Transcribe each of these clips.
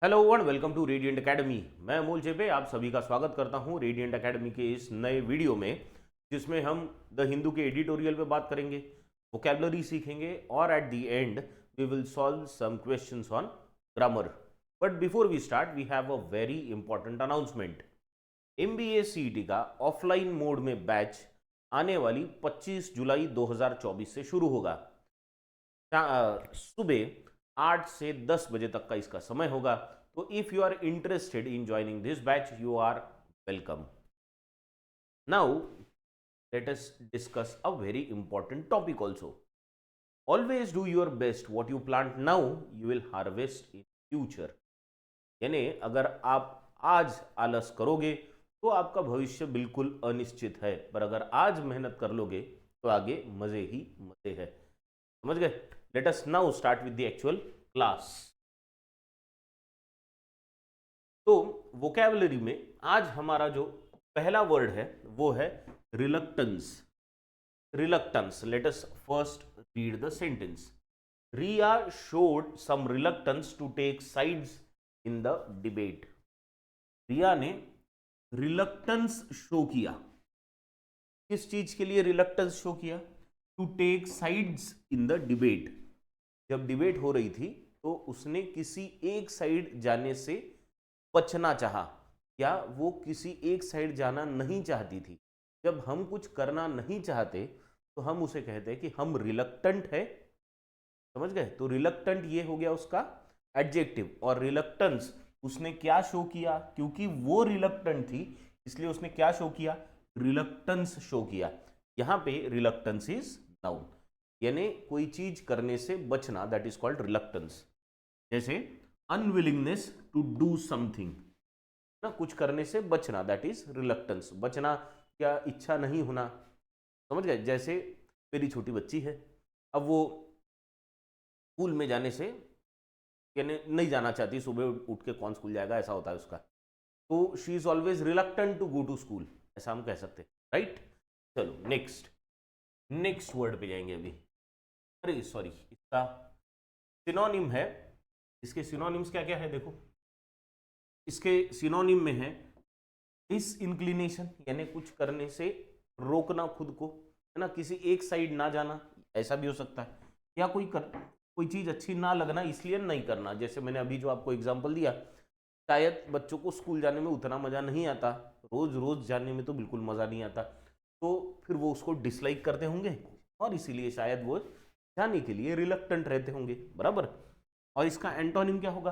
Hello and welcome to Radiant Academy. मैं अमोल जेपे आप सभी का स्वागत करता हूं रेडिएंट एकेडमी के इस नए वीडियो में, जिसमें हम द हिंदू के एडिटोरियल पे बात करेंगे, वोकैबुलरी सीखेंगे और at the end we will solve some questions on grammar. But before we start we have a very important announcement. MBA CET का ऑफलाइन मोड में बैच आने वाली 25 जुलाई 2024 से शुरू होगा। सुबह 8 से 10 बजे तक का इसका समय होगा। तो if you are interested in joining this batch you are welcome. Now let us discuss a very important topic also. Always do your best. What you plant now you will harvest in future. यानी अगर आप आज आलस करोगे तो आपका भविष्य बिल्कुल अनिश्चित है, पर अगर आज मेहनत कर लोगे तो आगे मजे ही मजे है। समझ गए? Let us now start with the actual class. तो वोकैबुलरी में आज हमारा जो पहला वर्ड है वो है reluctance. Reluctance, let us first read the sentence. Riya showed some reluctance to take sides in the debate. Riya ने रिलक्टेंस शो किया। किस चीज के लिए रिलक्टेंस शो किया? To take sides in the debate. जब डिबेट हो रही थी तो उसने किसी एक साइड जाने से बचना चाहा, या वो किसी एक साइड जाना नहीं चाहती थी। जब हम कुछ करना नहीं चाहते तो हम उसे कहते हैं कि हम रिलक्टेंट है। समझ गए? तो रिलक्टेंट ये हो गया उसका एडजेक्टिव। और रिलक्टेंस उसने क्या शो किया? क्योंकि वो रिलक्टेंट थी इसलिए उसने क्या शो किया? रिलक्टेंस शो किया। यहां पे रिलक्टेंस इज नाउन, यानी कोई चीज करने से बचना, दैट इज कॉल्ड रिलक्टेंस। जैसे अनविलिंगनेस टू डू समथिंग ना, कुछ करने से बचना, दैट इज रिलक्टेंस। बचना क्या? इच्छा नहीं होना। समझ गए? जैसे मेरी छोटी बच्ची है, अब वो स्कूल में जाने से यानी नहीं जाना चाहती, सुबह उठ के कौन स्कूल जाएगा, ऐसा होता है उसका। तो she is always reluctant to go to school, ऐसा हम कह सकते हैं, राइट? चलो नेक्स्ट नेक्स्ट वर्ड पे जाएंगे अभी। अरे सॉरी, इसका सिनोनिम है। इसके सिनोनिम्स क्या क्या है देखो। इसके सिनोनिम में है डिसइंक्लिनेशन, यानी कुछ करने से रोकना खुद को, है ना, किसी एक साइड ना जाना, ऐसा भी हो सकता है। या कोई चीज अच्छी ना लगना इसलिए नहीं करना। जैसे मैंने अभी जो आपको एग्जांपल दिया, शायद बच्चों को स्कूल जाने में उतना मजा नहीं आता, रोज रोज जाने में तो बिल्कुल मजा नहीं आता, तो फिर वो उसको डिसलाइक करते होंगे और इसीलिए शायद वो जाने के लिए रिलक्टेंट रहते होंगे, बराबर। और इसका एंटोनिम क्या होगा?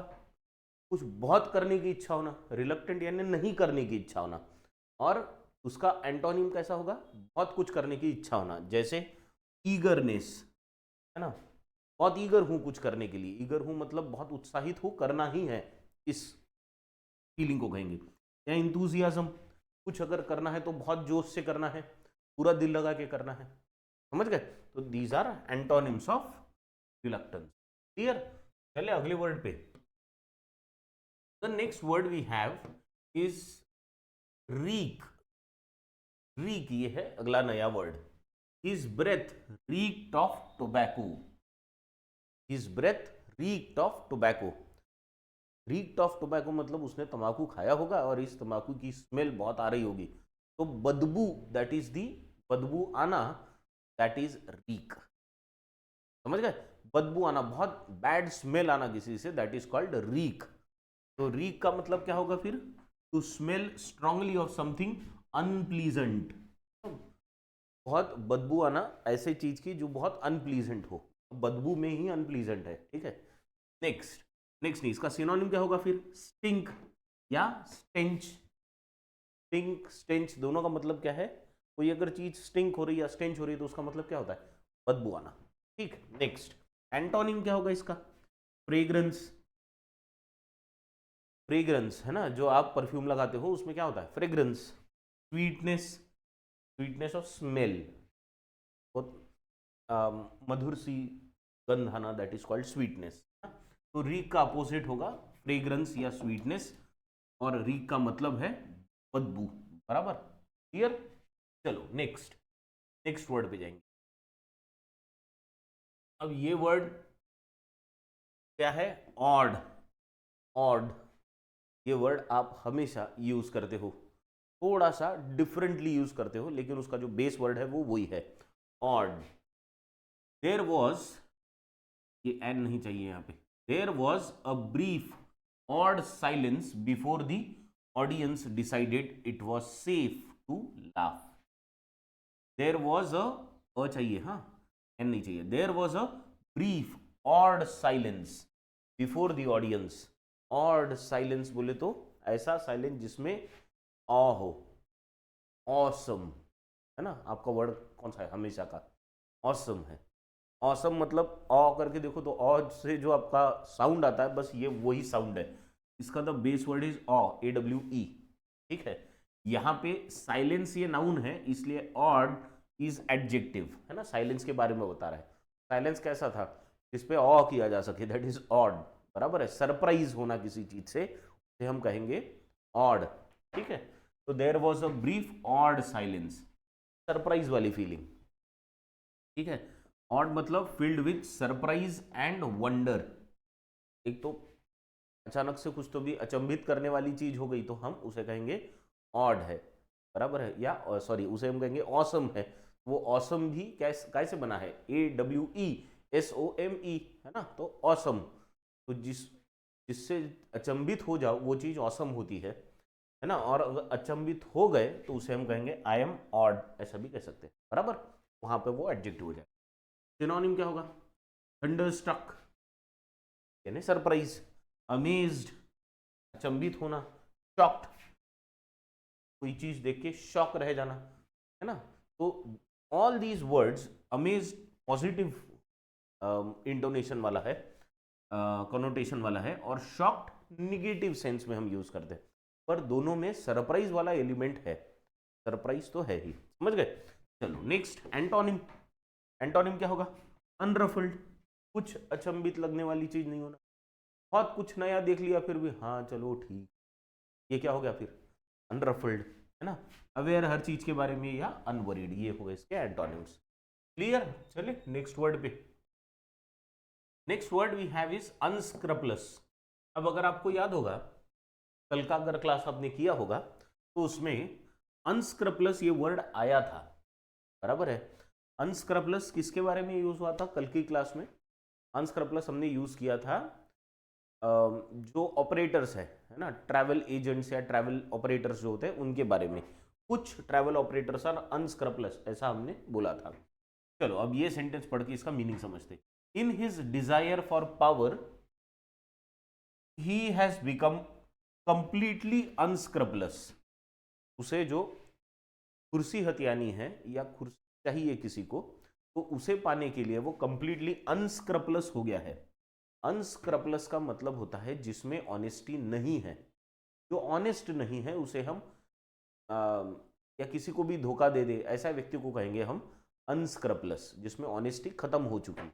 कुछ बहुत करने की इच्छा होना। रिलक्टेंट यानी नहीं करने की इच्छा होना, और उसका एंटोनिम कैसा होगा? बहुत कुछ करने की इच्छा होना। जैसे ईगरनेस, है ना, बहुत ईगर हूं कुछ करने के लिए। ईगर हूं मतलब बहुत उत्साहित हूं, करना ही है, इस फीलिंग को कहेंगे। या इंथुजियाज्म, कुछ अगर करना है तो बहुत जोश से करना है, पूरा दिल लगा के करना है। समझ गए? तो these are antonyms of reluctance. Clear? चले अगले वर्ड पे। The next word we have is reek. Reek ये है अगला नया word. His breath reeked of tobacco. His breath reeked of tobacco. Reeked of tobacco मतलब उसने तंबाकू खाया होगा और इस तंबाकू की स्मेल बहुत आ रही होगी, तो बदबू, दैट इज दी, बदबू आना, दैट इज रीक। समझ गए? बदबू आना, बहुत बैड स्मेल आना किसी से, दैट इज कॉल्ड रीक। तो रीक का मतलब क्या होगा फिर? To smell strongly of something unpleasant. बहुत बदबू आना ऐसे चीज की जो बहुत अनप्लीजेंट हो, बदबू में ही अनप्लीजेंट है, ठीक है। नेक्स्ट नेक्स्ट नहीं, इसका सिनोनिम क्या होगा फिर? स्टिंक या स्टेंच। स्टिंक स्टेंच दोनों का मतलब क्या है? कोई अगर चीज स्टिंक हो रही है या स्टेंच हो रही है तो उसका मतलब क्या होता है? बदबू आना। ठीक, नेक्स्ट एंटोनिम क्या होगा इसका? फ्रेग्रेंस। फ्रेग्रेंस है ना, जो आप परफ्यूम लगाते हो उसमें क्या होता है? Fragrance. Sweetness, sweetness of smell, बहुत मधुर सी गंध आना, दैट इज कॉल्ड स्वीटनेस। तो रीक का अपोजिट होगा फ्रेग्रेंस या स्वीटनेस, और रीक का मतलब है बदबू, बराबर। क्लियर? चलो नेक्स्ट नेक्स्ट वर्ड पे जाएंगे। अब ये वर्ड क्या है? ऑड। ऑड ये वर्ड आप हमेशा यूज करते हो, थोड़ा सा डिफरेंटली यूज करते हो, लेकिन उसका जो बेस वर्ड है वो वही है, ऑड। देयर वॉज, ये एन नहीं चाहिए यहाँ पे, there was a brief odd silence before the audience decided it was safe to laugh. There was a चाहिए, हाँ एन नहीं चाहिए, there was a brief odd silence before the audience. Odd silence बोले तो ऐसा साइलेंस जिसमें ऑ हो, awesome है ना, आपका वर्ड कौन सा है हमेशा का, ऑसम है। ऑसम मतलब ऑ करके देखो तो ऑ से जो आपका साउंड आता है बस ये वही साउंड है, इसका the base word is awe, AWE, ठीक है। यहाँ पे साइलेंस ये नाउन है, इसलिए ऑड इज एडजेक्टिव, है ना, साइलेंस के बारे में बता रहा है। साइलेंस कैसा था जिस पे ऑ किया जा सके, दैट इज ऑड, बराबर है। सरप्राइज होना किसी चीज से, उसे हम कहेंगे ऑड, ठीक है। तो there was a brief odd silence, surprise वाली फीलिंग, ठीक है। ऑड मतलब filled with surprise and wonder. एक तो अचानक से कुछ तो भी अचंभित करने वाली चीज हो गई तो हम उसे कहेंगे ऑड है, बराबर है। या सॉरी, उसे हम कहेंगे ऑसम है। वो ऑसम भी कैसे बना है, AWESOME, है ना, तो ऑसम। तो जिससे अचंभित हो जाओ वो चीज ऑसम होती है ना। और अगर अचंभित हो गए तो उसे हम कहेंगे आई एम ऑड, ऐसा भी कह सकते हैं, बराबर। वहां पे वो एडजेक्टिव हो जाए। सिनोनिम क्या होगा, थंडरस्ट्रक यानी सरप्राइज, अमेज्ड अचंभित होना, शॉक्ड कोई चीज देख के शॉक रह जाना, है ना। तो all these words, amazed positive intonation वाला है, कनोटेशन वाला है, और शॉक्ड निगेटिव सेंस में हम यूज करते हैं, पर दोनों में सरप्राइज वाला एलिमेंट है, सरप्राइज तो है ही, समझ गए। चलो नेक्स्ट, एंटोनिम। एंटोनिम क्या होगा, अनरफल्ड, कुछ अचंभित लगने वाली चीज नहीं होना, बहुत कुछ नया देख लिया फिर भी हाँ चलो ठीक, ये क्या हो गया फिर, अनरफल्ड, है ना, अवेयर हर चीज के बारे में, या अनवरीड, ये हो गए इसके एंटोनिम्स। क्लियर, चलिए नेक्स्ट वर्ड पे। Next word we have is unscrupulous. अब अगर आपको याद होगा, कल का अगर क्लास आपने किया होगा तो उसमें अनस्क्रपलस ये वर्ड आया था, बराबर है। अनस्क्रपलस किसके बारे में यूज हुआ था कल की क्लास में, अनस्क्रपलस हमने यूज किया था जो ऑपरेटर्स है ना, ट्रैवल एजेंट्स या ट्रैवल ऑपरेटर्स जो होते हैं उनके बारे में। कुछ ट्रैवल ऑपरेटर्स आर अनस्क्रपलस, ऐसा हमने बोला था। चलो अब ये सेंटेंस पढ़ के इसका मीनिंग समझते। In his desire for power he has become completely unscrupulous. उसे जो कुर्सी हथियानी है या कुर्सी चाहिए किसी को, तो उसे पाने के लिए वो कंप्लीटली अनस्क्रपलस हो गया है। अनस्क्रपलस का मतलब होता है जिसमें ऑनेस्टी नहीं है, जो ऑनेस्ट नहीं है उसे हम या किसी को भी धोखा दे दे ऐसा व्यक्ति को कहेंगे हम अनस्क्रपलस, जिसमें ऑनेस्टी खत्म हो चुकी,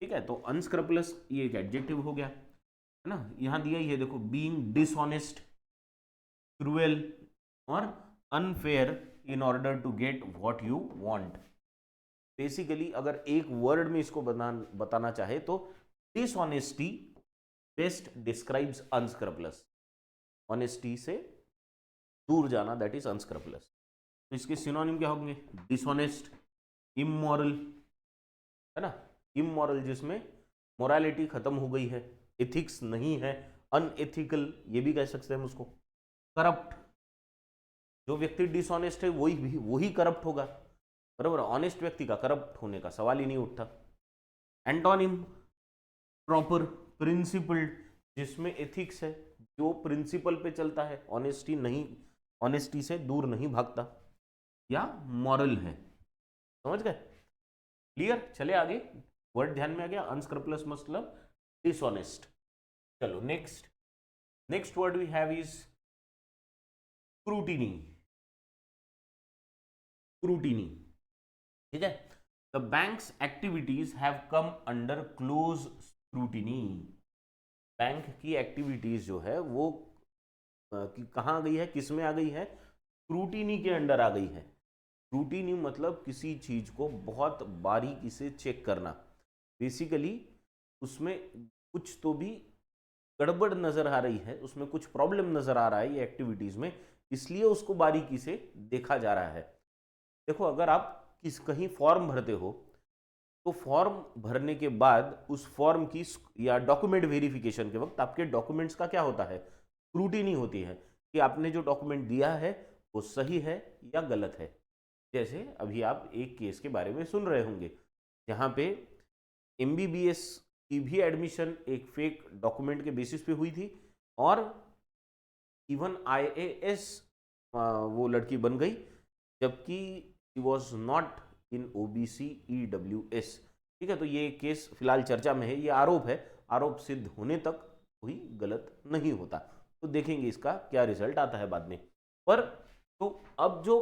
ठीक है। तो अनस्क्रपलस ये एक एडजेक्टिव हो गया, है ना। यहां दिया ही है देखो, बीइंग डिसऑनेस्ट, क्रूएल और unfair in order to get what you want. Basically अगर एक वर्ड में इसको बताना चाहे तो dishonesty best describes unscrupulous, honesty से दूर जाना, दैट इज अनस्क्रपलस। तो इसके सिनोनिम क्या होंगे, डिसऑनेस्ट, इमोरल, है ना, इमोरल जिसमें मोरालिटी खत्म हो गई है, एथिक्स नहीं है, अनएथिकल ये भी कह सकते हैं हम उसको, करप्ट, जो व्यक्ति डिसऑनेस्ट है वही करप्ट होगा, बराबर। ऑनेस्ट व्यक्ति का करप्ट होने का सवाल ही नहीं उठता। एंटोनिम, प्रॉपर, प्रिंसिपल्ड, जिसमें एथिक्स है, जो प्रिंसिपल पे चलता है, ऑनेस्टी नहीं, ऑनेस्टी से दूर नहीं भागता, या मॉरल है, समझ गए, क्लियर। चले आगे, वर्ड ध्यान में आ गया, अनस्क्रपलस मतलब डिसऑनेस्ट। चलो next, next word we have is scrutiny. Scrutiny, ठीक है। The bank's activities have come under close scrutiny. Bank की एक्टिविटीज जो है वो कहाँ आ गई है, किस में आ गई है, स्क्रूटिनी के अंडर आ गई है। स्क्रूटिनी मतलब किसी चीज को बहुत बारीकी से चेक करना, बेसिकली उसमें कुछ तो भी गड़बड़ नजर आ रही है, उसमें कुछ प्रॉब्लम नजर आ रहा है ये एक्टिविटीज में, इसलिए उसको बारीकी से देखा जा रहा है। देखो, अगर आप कहीं फॉर्म भरते हो तो फॉर्म भरने के बाद उस फॉर्म की या डॉक्यूमेंट वेरिफिकेशन के वक्त आपके डॉक्यूमेंट्स का क्या होता है, स्क्रूटिनी होती है कि आपने जो डॉक्यूमेंट दिया है वो सही है या गलत है। जैसे अभी आप एक केस के बारे में सुन रहे होंगे जहाँ पे MBBS की भी एडमिशन एक फेक डॉक्यूमेंट के बेसिस पे हुई थी, और इवन IAS वो लड़की बन गई, जबकि she was not in OBC EWS। ठीक है, तो ये केस फिलहाल चर्चा में है, ये आरोप है, आरोप सिद्ध होने तक कोई गलत नहीं होता। तो देखेंगे इसका क्या रिजल्ट आता है बाद में। पर तो अब जो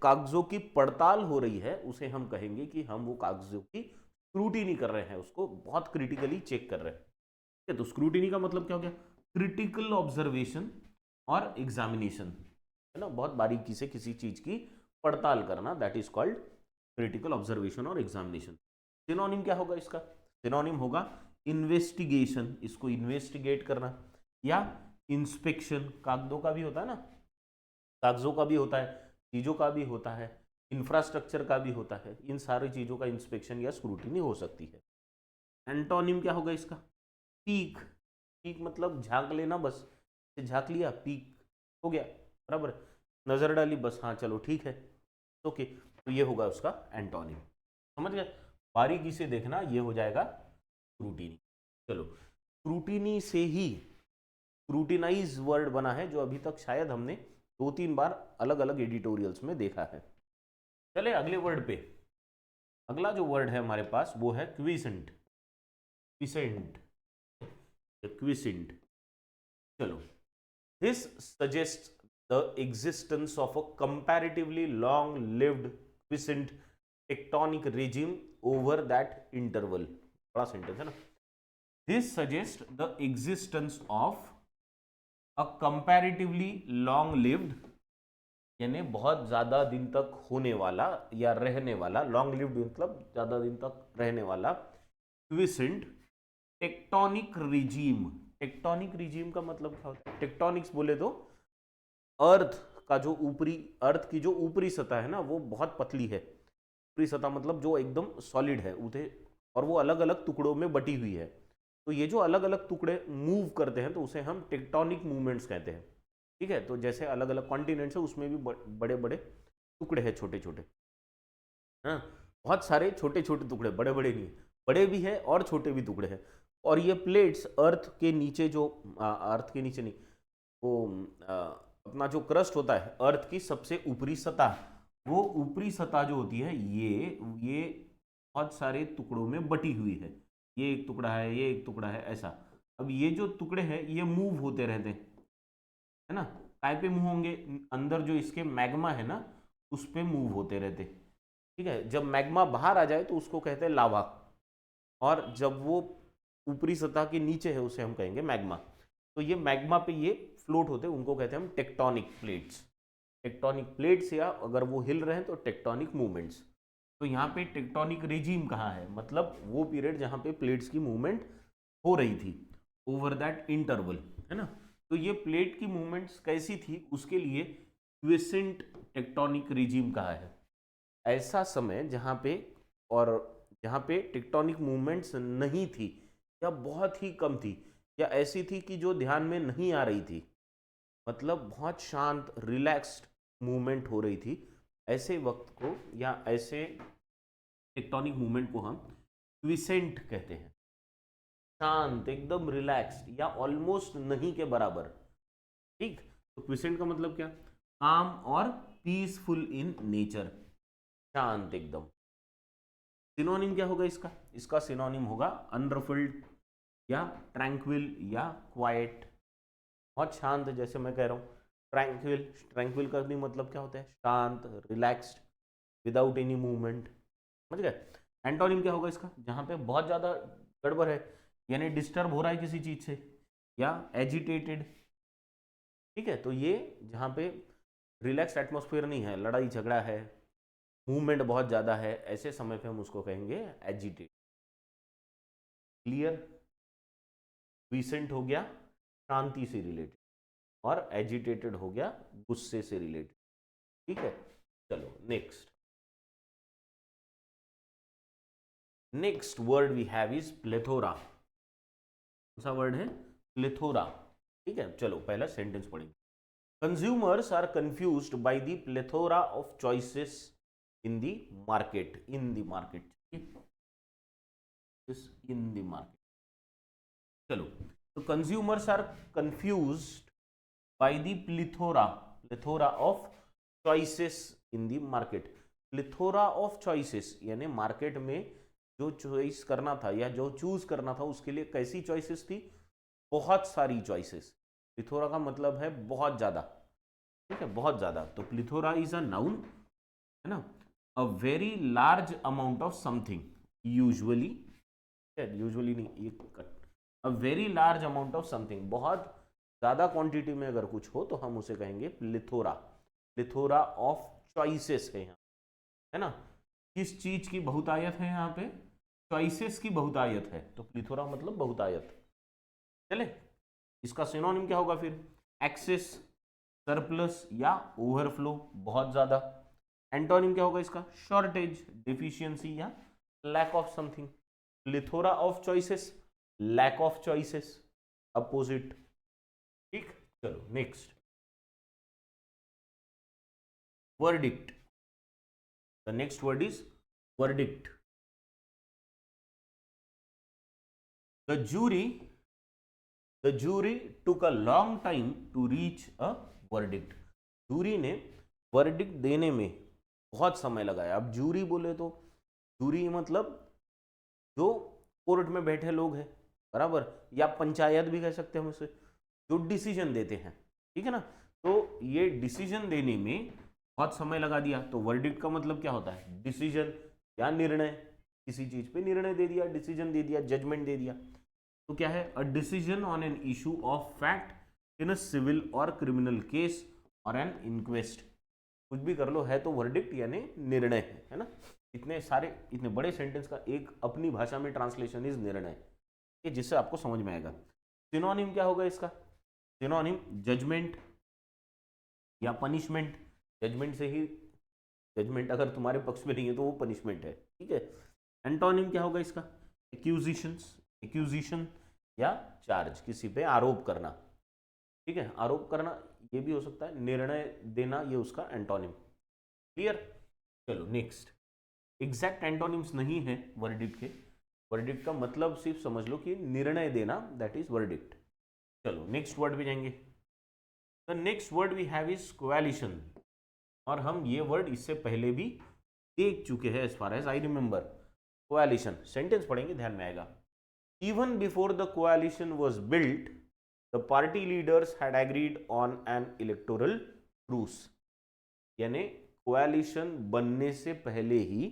कागजों की पड़ताल हो रही है उसे हम कहेंगे कि हम वो कागजों की स्क्रूटिनी कर रहे हैं, उसको बहुत क्रिटिकली चेक कर रहे हैं। ठीक है, तो स्क्रूटिनी का मतलब क्या हो गया, क्रिटिकल ऑब्जर्वेशन और एग्जामिनेशन, है ना, बहुत बारीकी से किसी चीज की पड़ताल करना, that is called critical observation और एग्जामिनेशन। सिनोनिम क्या होगा इसका, सिनोनिम होगा इन्वेस्टिगेशन, इसको इन्वेस्टिगेट करना, या इंस्पेक्शन, कागजों का भी होता है ना, कागजों का भी होता है, चीजों का भी होता है, इंफ्रास्ट्रक्चर का भी होता है, इन सारी चीजों का इंस्पेक्शन या स्क्रूटिनी हो सकती है। एंटोनिम क्या होगा इसका, पीक, पीक मतलब झांक लेना, बस झांक लिया, पीक हो गया, बराबर, नजर डाली बस, हाँ चलो ठीक है, ओके, तो ये होगा उसका एंटोनिम। समझ गए, बारीकी से देखना, ये हो जाएगा स्क्रूटिनी। चलो, स्क्रूटिनी से ही स्क्रूटिनाइज वर्ड बना है, जो अभी तक शायद हमने 2-3 बार अलग अलग एडिटोरियल्स में देखा है। चले अगले वर्ड पे। अगला जो वर्ड है हमारे पास वो है क्विसेंट, क्विसेंट, क्विसेंट। चलो, this suggest the existence of a comparatively long lived quiescent tectonic regime over that interval। बड़ा सेंटेंस है ना। This suggests the existence of a comparatively long lived, यानी बहुत ज्यादा दिन तक होने वाला या रहने वाला, लॉन्ग लिव्ड मतलब ज्यादा दिन तक रहने वाला, quiescent tectonic regime. Tectonic regime का मतलब क्या होता है, टेक्टोनिक्स बोले तो अर्थ का जो ऊपरी, अर्थ की जो ऊपरी सतह है ना वो बहुत पतली है, ऊपरी सतह मतलब जो एकदम सॉलिड है उसे, और वो अलग अलग टुकड़ों में बटी हुई है। तो ये जो अलग अलग टुकड़े मूव करते हैं तो उसे हम टेक्टोनिक मूवमेंट्स कहते हैं। ठीक है, तो जैसे अलग अलग कॉन्टिनेंट्स है उसमें भी बड़े बड़े टुकड़े हैं, छोटे छोटे, हाँ, बहुत सारे छोटे छोटे टुकड़े, बड़े बड़े नहीं, बड़े भी है और छोटे भी टुकड़े हैं। और ये प्लेट्स अर्थ के नीचे जो अर्थ के नीचे नहीं, वो अपना जो क्रस्ट होता है अर्थ की सबसे ऊपरी सतह, वो ऊपरी सतह जो होती है ये बहुत सारे टुकड़ों में बटी हुई है, ये एक टुकड़ा है, ये एक टुकड़ा है, ऐसा। अब ये जो टुकड़े हैं ये मूव होते रहते हैं, है ना, काय पे मूव होंगे, अंदर जो इसके मैग्मा है ना उस पे मूव होते रहते। ठीक है, जब मैग्मा बाहर आ जाए तो उसको कहते हैं लावा, और जब वो ऊपरी सतह के नीचे है उसे हम कहेंगे मैग्मा। तो ये मैग्मा पे ये फ्लोट होते हैं, उनको कहते हैं हम टेक्टोनिक प्लेट्स। टेक्टोनिक प्लेट्स, या अगर वो हिल रहे हैं तो टेक्टोनिक मूवमेंट्स। तो यहाँ पे टेक्टोनिक रिजीम कहाँ है, मतलब वो पीरियड जहाँ पे प्लेट्स की मूवमेंट हो रही थी ओवर दैट इंटरवल, है ना। तो ये प्लेट की मूवमेंट्स कैसी थी उसके लिए क्विसेंट टेक्टोनिक रिजीम कहा है। ऐसा समय जहाँ पे, और जहाँ पे टेक्टोनिक मूवमेंट्स नहीं थी या बहुत ही कम थी, या ऐसी थी कि जो ध्यान में नहीं आ रही थी, मतलब बहुत शांत रिलैक्स्ड मूवमेंट हो रही थी, ऐसे वक्त को या ऐसे टेक्टोनिक मूवमेंट को हम क्विसेंट कहते हैं। शांत, एकदम रिलैक्स्ड या ऑलमोस्ट नहीं के बराबर। ठीक, तो क्विसेंट का मतलब क्या, काम और पीसफुल इन नेचर, शांत एकदम। सिनोनिम क्या होगा इसका, इसका सिनोनिम होगा अनरफल्ड या ट्रैंक्विल या क्वाइट, बहुत शांत, जैसे मैं कह रहा हूँ ट्रैंक्विल। ट्रैंक्विल का भी मतलब क्या होता है, शांत, रिलैक्स्ड, विदाउट एनी मूवमेंट। समझ गए। एंटोनिम क्या होगा इसका, जहाँ पे बहुत ज़्यादा गड़बड़ है, यानी डिस्टर्ब हो रहा है किसी चीज़ से, या एजिटेटेड। ठीक है, तो ये जहाँ पे रिलैक्स्ड एटमॉस्फेयर नहीं है, लड़ाई झगड़ा है, मूवमेंट बहुत ज़्यादा है, ऐसे समय पे हम उसको कहेंगे एजिटेट। क्लियर। रिसेंट हो गया शांति से रिलेटेड, और एजिटेटेड हो गया गुस्से से रिलेटेड। ठीक है, चलो next. Next word we have is plethora. कौन सा वर्ड है? प्लेथोरा। ठीक है, चलो पहला सेंटेंस पढ़ेंगे। Consumers are confused by the plethora of choices in the market. In the market, in the market. चलो, तो consumers are confused by the plethora of choices in the market. Plethora of choices यानी market में जो choice करना था या जो choose करना था उसके लिए कैसी चॉइसेस थी? बहुत सारी चॉइसेस। प्लेथोरा का मतलब है बहुत ज्यादा। ठीक है, बहुत ज्यादा। तो प्लेथोरा इज अ नाउन, है ना, a very large amount of something, usually, usually नहीं, ये cut, a very large amount of something, बहुत ज्यादा क्वांटिटी में अगर कुछ हो तो हम उसे कहेंगे प्लेथोरा। प्लेथोरा ऑफ चॉइसेस है यहाँ, है ना। किस चीज की बहुतायत है यहाँ पे? चॉइसेस की बहुतायत है, तो प्लेथोरा मतलब बहुतायत। चले, इसका सिनोनिम क्या होगा फिर? एक्सेस, सरप्लस या ओवरफ्लो, बहुत ज्यादा। एंटोनिम क्या होगा इसका? शॉर्टेज, डिफिशियंसी या lack of something. Plethora of choices, lack of choices, opposite. ठीक, चलो next. Verdict. The next word is verdict. The jury took a long time to reach a verdict. Jury ने verdict देने में बहुत समय लगाया। अब जूरी बोले तो जूरी मतलब जो कोर्ट में बैठे लोग हैं, बराबर, या पंचायत भी कह सकते हैं हम उसे, जो डिसीजन देते हैं। ठीक है ना, तो ये डिसीजन देने में बहुत समय लगा दिया। तो वर्डिक्ट का मतलब क्या होता है? डिसीजन या निर्णय, किसी चीज पे निर्णय दे दिया, डिसीजन दे दिया, जजमेंट दे दिया। तो क्या है? A decision on an issue of fact in a civil और क्रिमिनल केस और एन इंक्वेस्ट। कुछ भी कर लो, है तो वर्डिक्ट यानी निर्णय है ना। इतने सारे, इतने बड़े सेंटेंस का एक अपनी भाषा में ट्रांसलेशन इज निर्णय, ये जिससे आपको समझ में आएगा। सिनोनिम क्या होगा इसका? सिनोनिम जजमेंट या पनिशमेंट। जजमेंट से ही, जजमेंट अगर तुम्हारे पक्ष में नहीं है तो वो पनिशमेंट है। ठीक है। एंटोनिम क्या होगा इसका? एक्यूजिशंस, एक्यूजिशन या चार्ज, किसी पे आरोप करना। ठीक है, आरोप करना ये भी हो सकता है, निर्णय देना ये उसका एंटोनिम। क्लियर? चलो नेक्स्ट। एग्जैक्ट एंटोनिम्स नहीं है वर्डिक्ट के। वर्डिक्ट का मतलब सिर्फ समझ लो कि निर्णय देना, दैट इज वर्डिक्ट। चलो नेक्स्ट वर्ड पे जाएंगे। The next word we have is coalition, और हम ये वर्ड इससे पहले भी देख चुके हैं as far as I remember. Coalition, sentence पढ़ेंगे ध्यान में आएगा। Even before the coalition was built, the party leaders had agreed on an electoral truce. यानी कोएलिशन बनने से पहले ही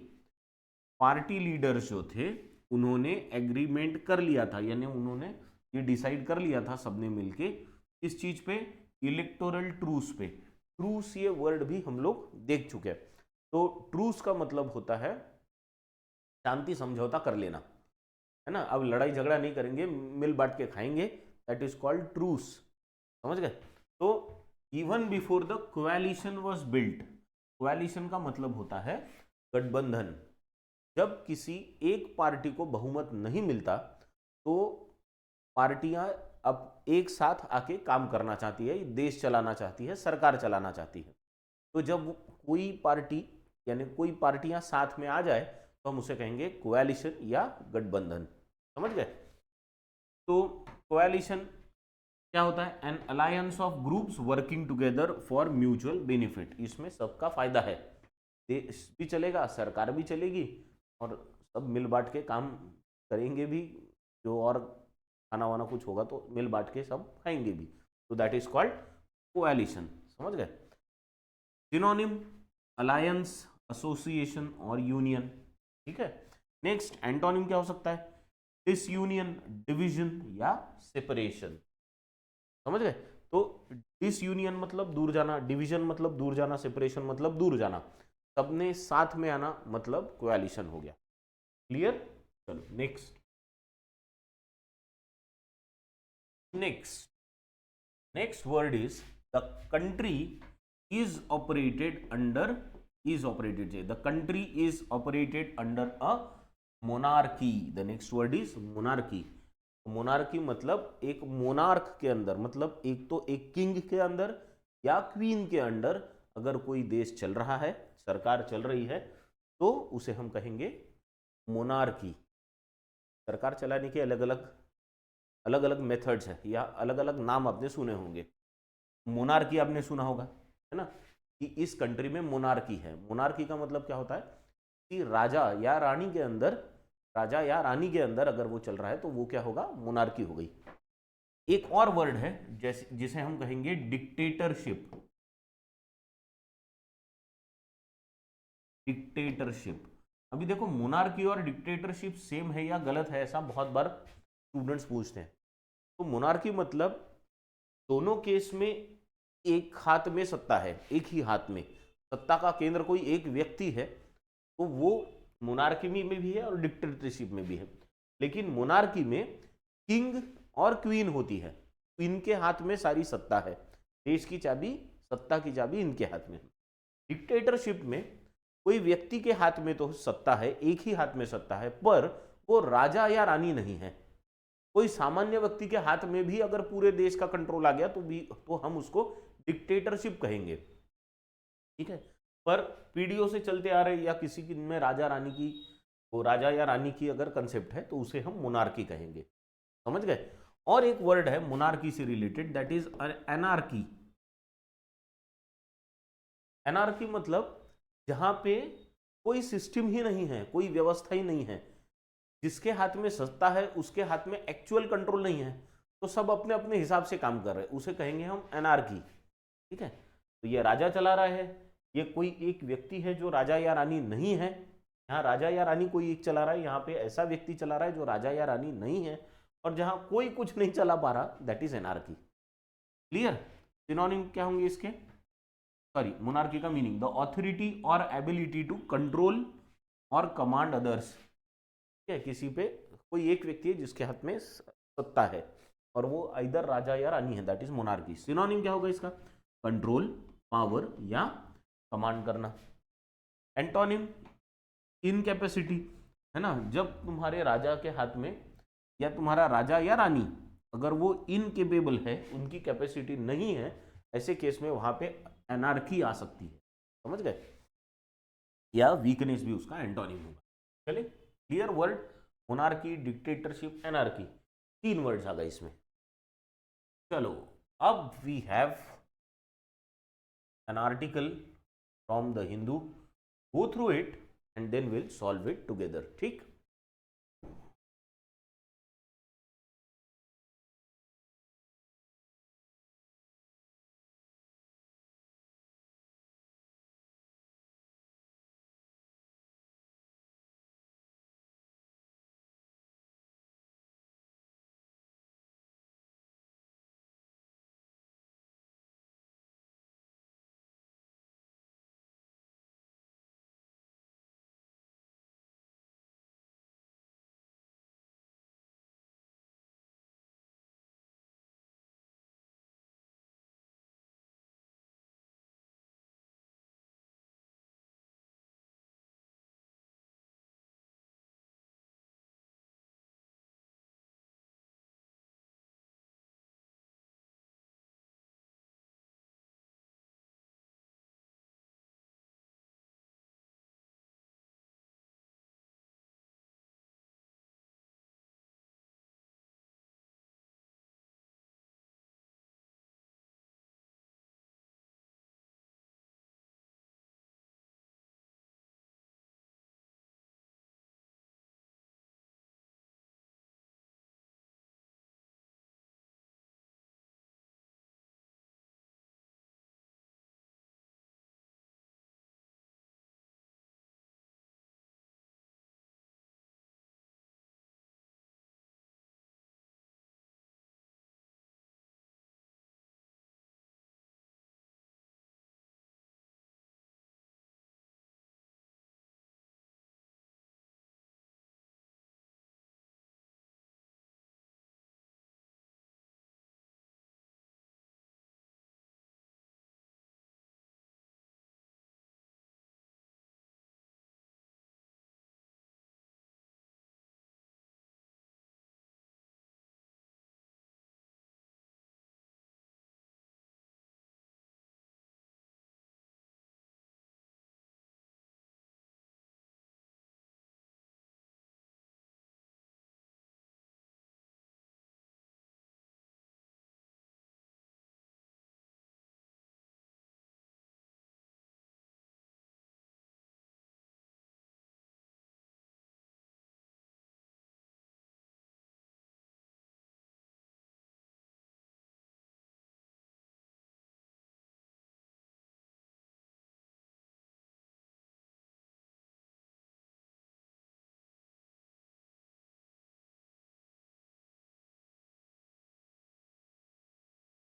पार्टी लीडर्स जो थे उन्होंने एग्रीमेंट कर लिया था, यानी उन्होंने ये डिसाइड कर लिया था सबने मिलके, इस चीज पे, इलेक्टोरल ट्रूस पे। ट्रूस ये वर्ड भी हम लोग देख चुके हैं। तो ट्रूस का मतलब होता है शांति समझौता कर लेना, है ना। अब लड़ाई झगड़ा नहीं करेंगे, मिल बांट के खाएंगे, दैट इज कॉल्ड ट्रूस। समझ गए? तो even before the coalition was built, coalition का मतलब होता है गठबंधन। जब किसी एक पार्टी को बहुमत नहीं मिलता तो पार्टियां अब एक साथ आके काम करना चाहती है, देश चलाना चाहती है, सरकार चलाना चाहती है। तो जब कोई पार्टी यानी कोई पार्टियां साथ में आ जाए तो हम उसे कहेंगे कोएलिशन या गठबंधन। समझ गए? तो कोएलिशन क्या होता है? N alliance of groups working together for mutual benefit. इसमें सबका फायदा है, देश भी चलेगा, सरकार भी चलेगी, और सब मिल बांट के काम करेंगे भी, जो और खाना वाना कुछ होगा तो मिल बांट के सब खाएंगे भी। तो दैट इज कॉल्ड कोएलिशन। समझ गए? सिनोनिम अलायंस, एसोसिएशन और यूनियन। ठीक है। नेक्स्ट एंटोनिम क्या हो सकता है? डिसयूनियन, डिवीजन या सेपरेशन। समझ गए? तो डिसयूनियन मतलब दूर जाना, डिवीजन मतलब दूर जाना, सेपरेशन मतलब दूर जाना, सबने साथ में आना मतलब कोएलिशन हो गया। क्लियर? चलो next. Next next word is the country is operated under is operated the country is operated under a monarchy. the next word is monarchy. Monarchy मतलब एक मोनार्क के अंदर, मतलब एक तो एक किंग के अंदर या क्वीन के अंडर अगर कोई देश चल रहा है, सरकार चल रही है, तो उसे हम कहेंगे मोनार्की। सरकार चलाने के अलग अलग मेथड्स है या अलग अलग नाम आपने सुने होंगे। मोनार्की आपने सुना होगा, है ना, कि इस कंट्री में मोनार्की है। मोनार्की का मतलब क्या होता है कि राजा या रानी के अंदर, राजा या रानी के अंदर अगर वो चल रहा है तो वो क्या होगा, मोनार्की हो गई। एक और वर्ड है जैसे जिसे हम कहेंगे डिक्टेटरशिप। डिक्टेटरशिप, अभी देखो मोनार्की और डिक्टेटरशिप सेम है या गलत है, ऐसा बहुत बार स्टूडेंट्स पूछते हैं। तो मोनार्की मतलब दोनों केस में एक हाथ में सत्ता है, एक ही हाथ में सत्ता का केंद्र कोई एक व्यक्ति है, तो वो मोनार्की में भी है और डिक्टेटरशिप में भी है। लेकिन मोनार्की में किंग और क्वीन होती है, क्वीन के हाथ में सारी सत्ता है, देश की चाबी, सत्ता की चाबी इनके हाथ में। डिक्टेटरशिप में कोई व्यक्ति के हाथ में तो सत्ता है, एक ही हाथ में सत्ता है, पर वो राजा या रानी नहीं है। कोई सामान्य व्यक्ति के हाथ में भी अगर पूरे देश का कंट्रोल आ गया तो हम उसको डिक्टेटरशिप कहेंगे, ठीक है। पर पीढ़ियों से चलते आ रहे या किसी की में राजा रानी की, वो राजा या रानी की अगर कंसेप्ट है तो उसे हम मोनार्की कहेंगे, समझ गए। और एक वर्ड है मोनार्की से related, that is anarchy. Anarchy मतलब जहां पे कोई सिस्टम ही नहीं है, कोई व्यवस्था ही नहीं है, जिसके हाथ में सत्ता है उसके हाथ में एक्चुअल कंट्रोल नहीं है, तो सब अपने अपने हिसाब से काम कर रहे हैं, उसे कहेंगे हम एनार्की, ठीक है। तो ये राजा चला रहा है, ये कोई एक व्यक्ति है जो राजा या रानी नहीं है, यहाँ राजा या रानी कोई एक चला रहा है, यहाँ पे ऐसा व्यक्ति चला रहा है जो राजा या रानी नहीं है, और जहां कोई कुछ नहीं चला पा रहा, that is anarchy. Clear. Synonym क्या होंगे इसके, सॉरी मोनार्की का मीनिंग, द ऑथोरिटी और एबिलिटी टू कंट्रोल और कमांड अदर्स, ठीक है। किसी पे कोई एक व्यक्ति है जिसके हाथ में सत्ता है और वो इधर राजा या रानी है, दैट इज मोनार्की। सिनोनिम क्या होगा इसका, कंट्रोल, पावर या कमांड करना। एंटोनिम इनकैपेसिटी, है ना, जब तुम्हारे राजा के हाथ में या तुम्हारा राजा या रानी अगर वो इनकेपेबल है, उनकी कैपेसिटी नहीं है, ऐसे केस में वहां पे एनार्की आ सकती है, समझ गए, या वीकनेस भी उसका एंटोनिम होगा। चलिए, clear word, monarchy, dictatorship, anarchy, 3 words आ गए इसमें। चलो, अब we have an article from the Hindu, go through it and then we'll solve it together, ठीक।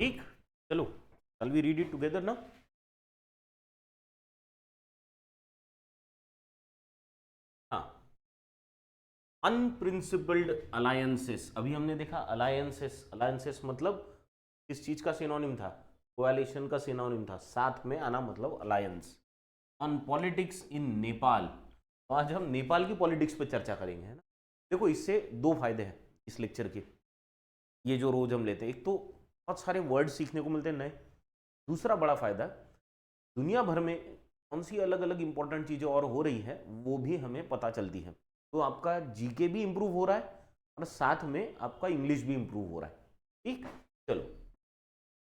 ठीक, चलो shall we read it together now? हाँ, अनप्रिंसिपल्ड अलायंसेस, अभी हमने देखा अलायंसेस, अलायंसेस मतलब किस चीज का सिनोनिम था, कोalition का सिनोनिम था, साथ में आना मतलब alliance. On politics in Nepal, तो आज हम नेपाल की पॉलिटिक्स पे चर्चा करेंगे, है ना। देखो इससे दो फायदे हैं इस लेक्चर के, ये जो रोज हम लेते हैं, एक तो बहुत सारे वर्ड सीखने को मिलते हैं नए, दूसरा बड़ा फायदा दुनिया भर में कौन सी अलग अलग इंपॉर्टेंट चीजें और हो रही है वो भी हमें पता चलती है। तो आपका जीके भी इंप्रूव हो रहा है और साथ में आपका इंग्लिश भी इंप्रूव हो रहा है। ठीक, चलो,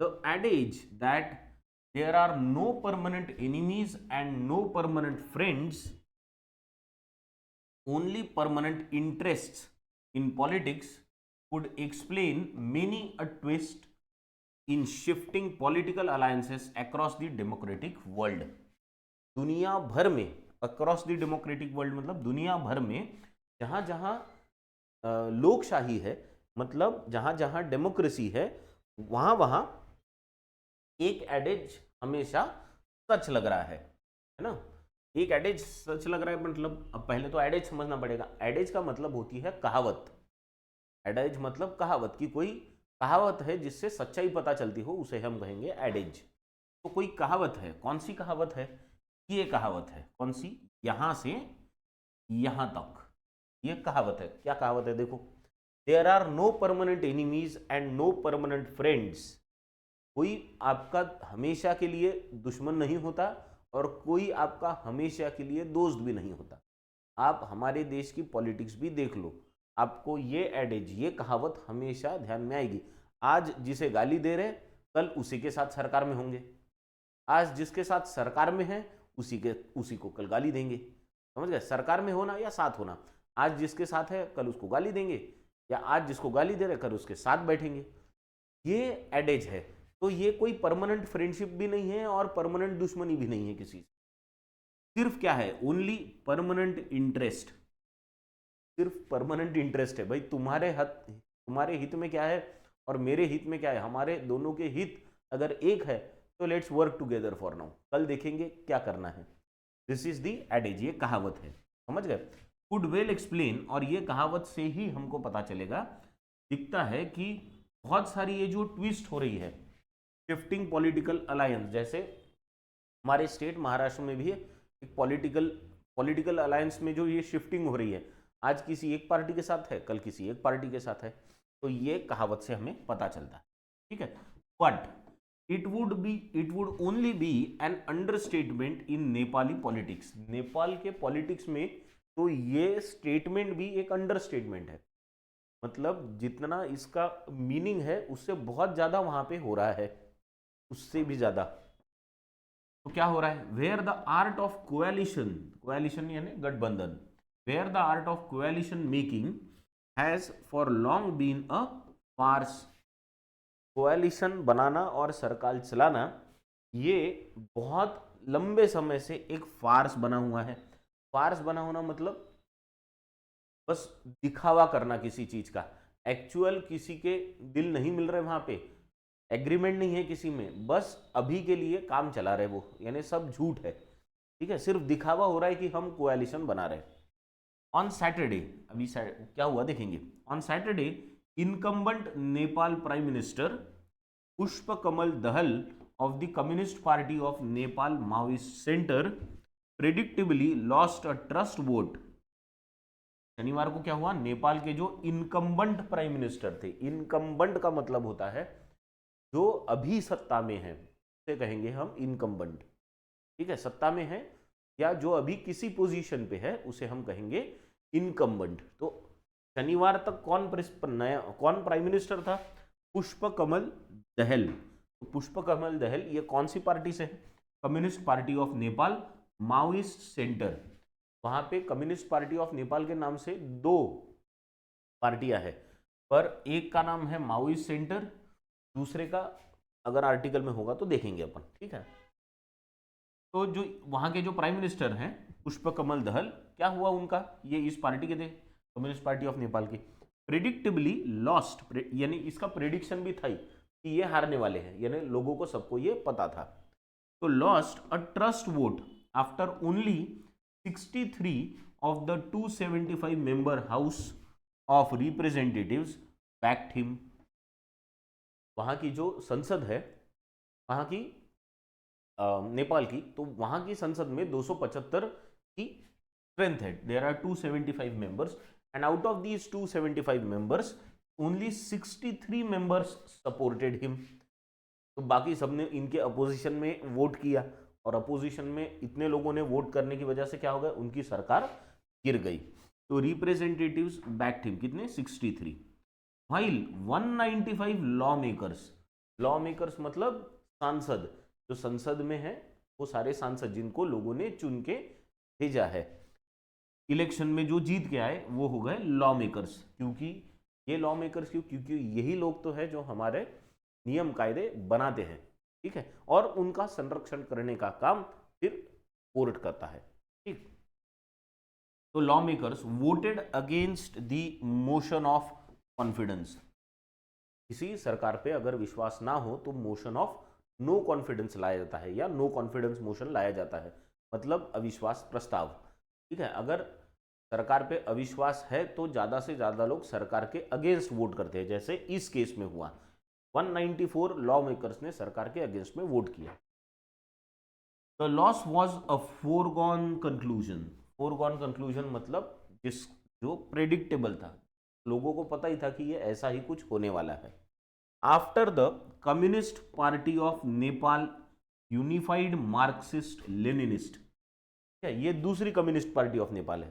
the adage that there are no permanent enemies and no permanent friends, only permanent interests in politics would explain many a twist in shifting political alliances across the democratic world। दुनिया भर में, across the democratic world मतलब दुनिया भर में जहां जहां लोकशाही है, मतलब जहां जहां डेमोक्रेसी है, वहां वहां एक एडेज हमेशा सच लग रहा है ना। एक एडेज सच लग रहा है मतलब, अब पहले तो एडेज समझना पड़ेगा। एडेज का मतलब होती है कहावत, एडेज मतलब कहावत, की कोई कहावत है जिससे सच्चाई पता चलती हो, उसे हम कहेंगे एडेज। तो कोई कहावत है, कौन सी कहावत है, ये कहावत है, कौन सी, यहां से यहां तक, ये कहावत है। क्या कहावत है, देखो, there are no permanent enemies and no permanent friends, कोई आपका हमेशा के लिए दुश्मन नहीं होता और कोई आपका हमेशा के लिए दोस्त भी नहीं होता। आप हमारे देश की पॉलिटिक्स भी देख लो, आपको ये एडेज, ये कहावत हमेशा ध्यान में आएगी। आज जिसे गाली दे रहे कल उसी के साथ सरकार में होंगे, आज जिसके साथ सरकार में है उसी को कल गाली देंगे। समझ गए, सरकार में होना या साथ होना, आज जिसके साथ है कल उसको गाली देंगे, या आज जिसको गाली दे रहे कल उसके साथ बैठेंगे। ये एडेज है। तो ये कोई परमानेंट फ्रेंडशिप भी नहीं है और परमानेंट दुश्मनी भी नहीं है किसी से, सिर्फ क्या है, ओनली परमानेंट इंटरेस्ट, सिर्फ परमानेंट इंटरेस्ट है। भाई तुम्हारे हित में क्या है और मेरे हित में क्या है, हमारे दोनों के हित अगर एक है तो let's work together for now, कल देखेंगे क्या करना है। दिस इज दी एडेज, ये कहावत है, समझ गए। कुड वेल एक्सप्लेन, और ये कहावत से ही हमको पता चलेगा, दिखता है कि बहुत सारी ये जो ट्विस्ट हो रही है, शिफ्टिंग पॉलिटिकल अलायंस, जैसे हमारे स्टेट महाराष्ट्र में भी एक पॉलिटिकल अलायंस में जो ये शिफ्टिंग हो रही है, आज किसी एक पार्टी के साथ है कल किसी एक पार्टी के साथ है, तो ये कहावत से हमें पता चलता है। ठीक है, but it would only be an understatement in Nepali politics, Nepal के पॉलिटिक्स में तो ये स्टेटमेंट भी एक अंडरस्टेटमेंट है, मतलब जितना इसका मीनिंग है उससे बहुत ज्यादा वहां पे हो रहा है, उससे भी ज्यादा। तो क्या हो रहा है, where the art of coalition यानी गठबंधन, where the art of coalition making has for long been a farce, coalition बनाना और सरकार चलाना ये बहुत लंबे समय से एक फार्स बना हुआ है। फार्स बना होना मतलब बस दिखावा करना किसी चीज का, एक्चुअल किसी के दिल नहीं मिल रहे वहां पे, एग्रीमेंट नहीं है किसी में, बस अभी के लिए काम चला रहे वो, यानी सब झूठ है। ठीक है, सिर्फ दिखावा हो रहा है कि हम कोएलिशन बना रहे। ऑन सैटरडे, अभी क्या हुआ देखेंगे, on Saturday incumbent Nepal prime minister पुष्प कमल दहल of the Communist Party of Nepal Maoist Center predictably lost a trust vote। शनिवार को क्या हुआ, नेपाल के जो इनकम्बेंट प्राइम मिनिस्टर थे, इनकम्बेंट का मतलब होता है जो अभी सत्ता में है, उसे कहेंगे हम इनकम्बेंट। ठीक है, सत्ता में है या जो अभी किसी पोजीशन पे है उसे हम कहेंगे इनकम्बेंट। तो शनिवार तक कौन प्राइम मिनिस्टर था, पुष्प कमल दहल। तो पुष्प कमल दहल ये कौन सी पार्टी से है, communist party of Nepal Maoist centre. वहां पे कम्युनिस्ट पार्टी ऑफ नेपाल के नाम से दो पार्टियां हैं, पर एक का नाम है माओइस्ट सेंटर, दूसरे का अगर आर्टिकल में होगा तो देखेंगे अपन। ठीक है, तो जो वहां के जो प्राइम मिनिस्टर हैं पुष्प कमल दहल, क्या हुआ उनका, ये इस पार्टी के थे, कम्युनिस्ट पार्टी ऑफ नेपाल की, प्रेडिक्टेबली लॉस्ट, यानी इसका प्रेडिक्शन भी था ही, कि ये हारने वाले हैं, यानी लोगों को सबको ये पता था। तो lost a trust vote after only 63 of the 275 member house of representatives backed him. वहां की जो संसद है, वहां की नेपाल की, तो वहां की संसद में 275 की स्ट्रेंथ है। There are 275 members and out of these 275 members only 63 members supported him. तो बाकी सबने इनके अपोजिशन में वोट किया, और अपोजिशन में इतने लोगों ने वोट करने की वजह से क्या हो गया, उनकी सरकार गिर गई। तो रिप्रेजेंटेटिव्स बैक्ड हिम, कितने, 63। While 195 law makers, law makers मतलब सांसद, जो संसद में है वो सारे सांसद जिनको लोगों ने चुन के भेजा है, इलेक्शन में जो जीत के आए वो हो गए लॉ मेकर्स। क्योंकि ये लॉ मेकर्स क्योंकि यही लोग तो है जो हमारे नियम कायदे बनाते हैं, ठीक है, और उनका संरक्षण करने का काम फिर कोर्ट करता है, ठीक। तो law makers voted against the motion of confidence. किसी सरकार पे अगर विश्वास ना हो तो मोशन ऑफ नो कॉन्फिडेंस लाया जाता है, या नो कॉन्फिडेंस मोशन लाया जाता है, मतलब अविश्वास प्रस्ताव, ठीक है। अगर सरकार पे अविश्वास है तो ज्यादा से ज्यादा लोग सरकार के अगेंस्ट वोट करते हैं, जैसे इस केस में हुआ। 194 लॉ मेकर्स ने सरकार के अगेंस्ट में वोट किया। The loss was a foregone conclusion. Foregone conclusion मतलब जो प्रेडिक्टेबल था, लोगों को पता ही था कि ये ऐसा ही कुछ होने वाला है। After the communist party of Nepal unified Marxist Leninist, ये दूसरी कम्युनिस्ट पार्टी ऑफ नेपाल है।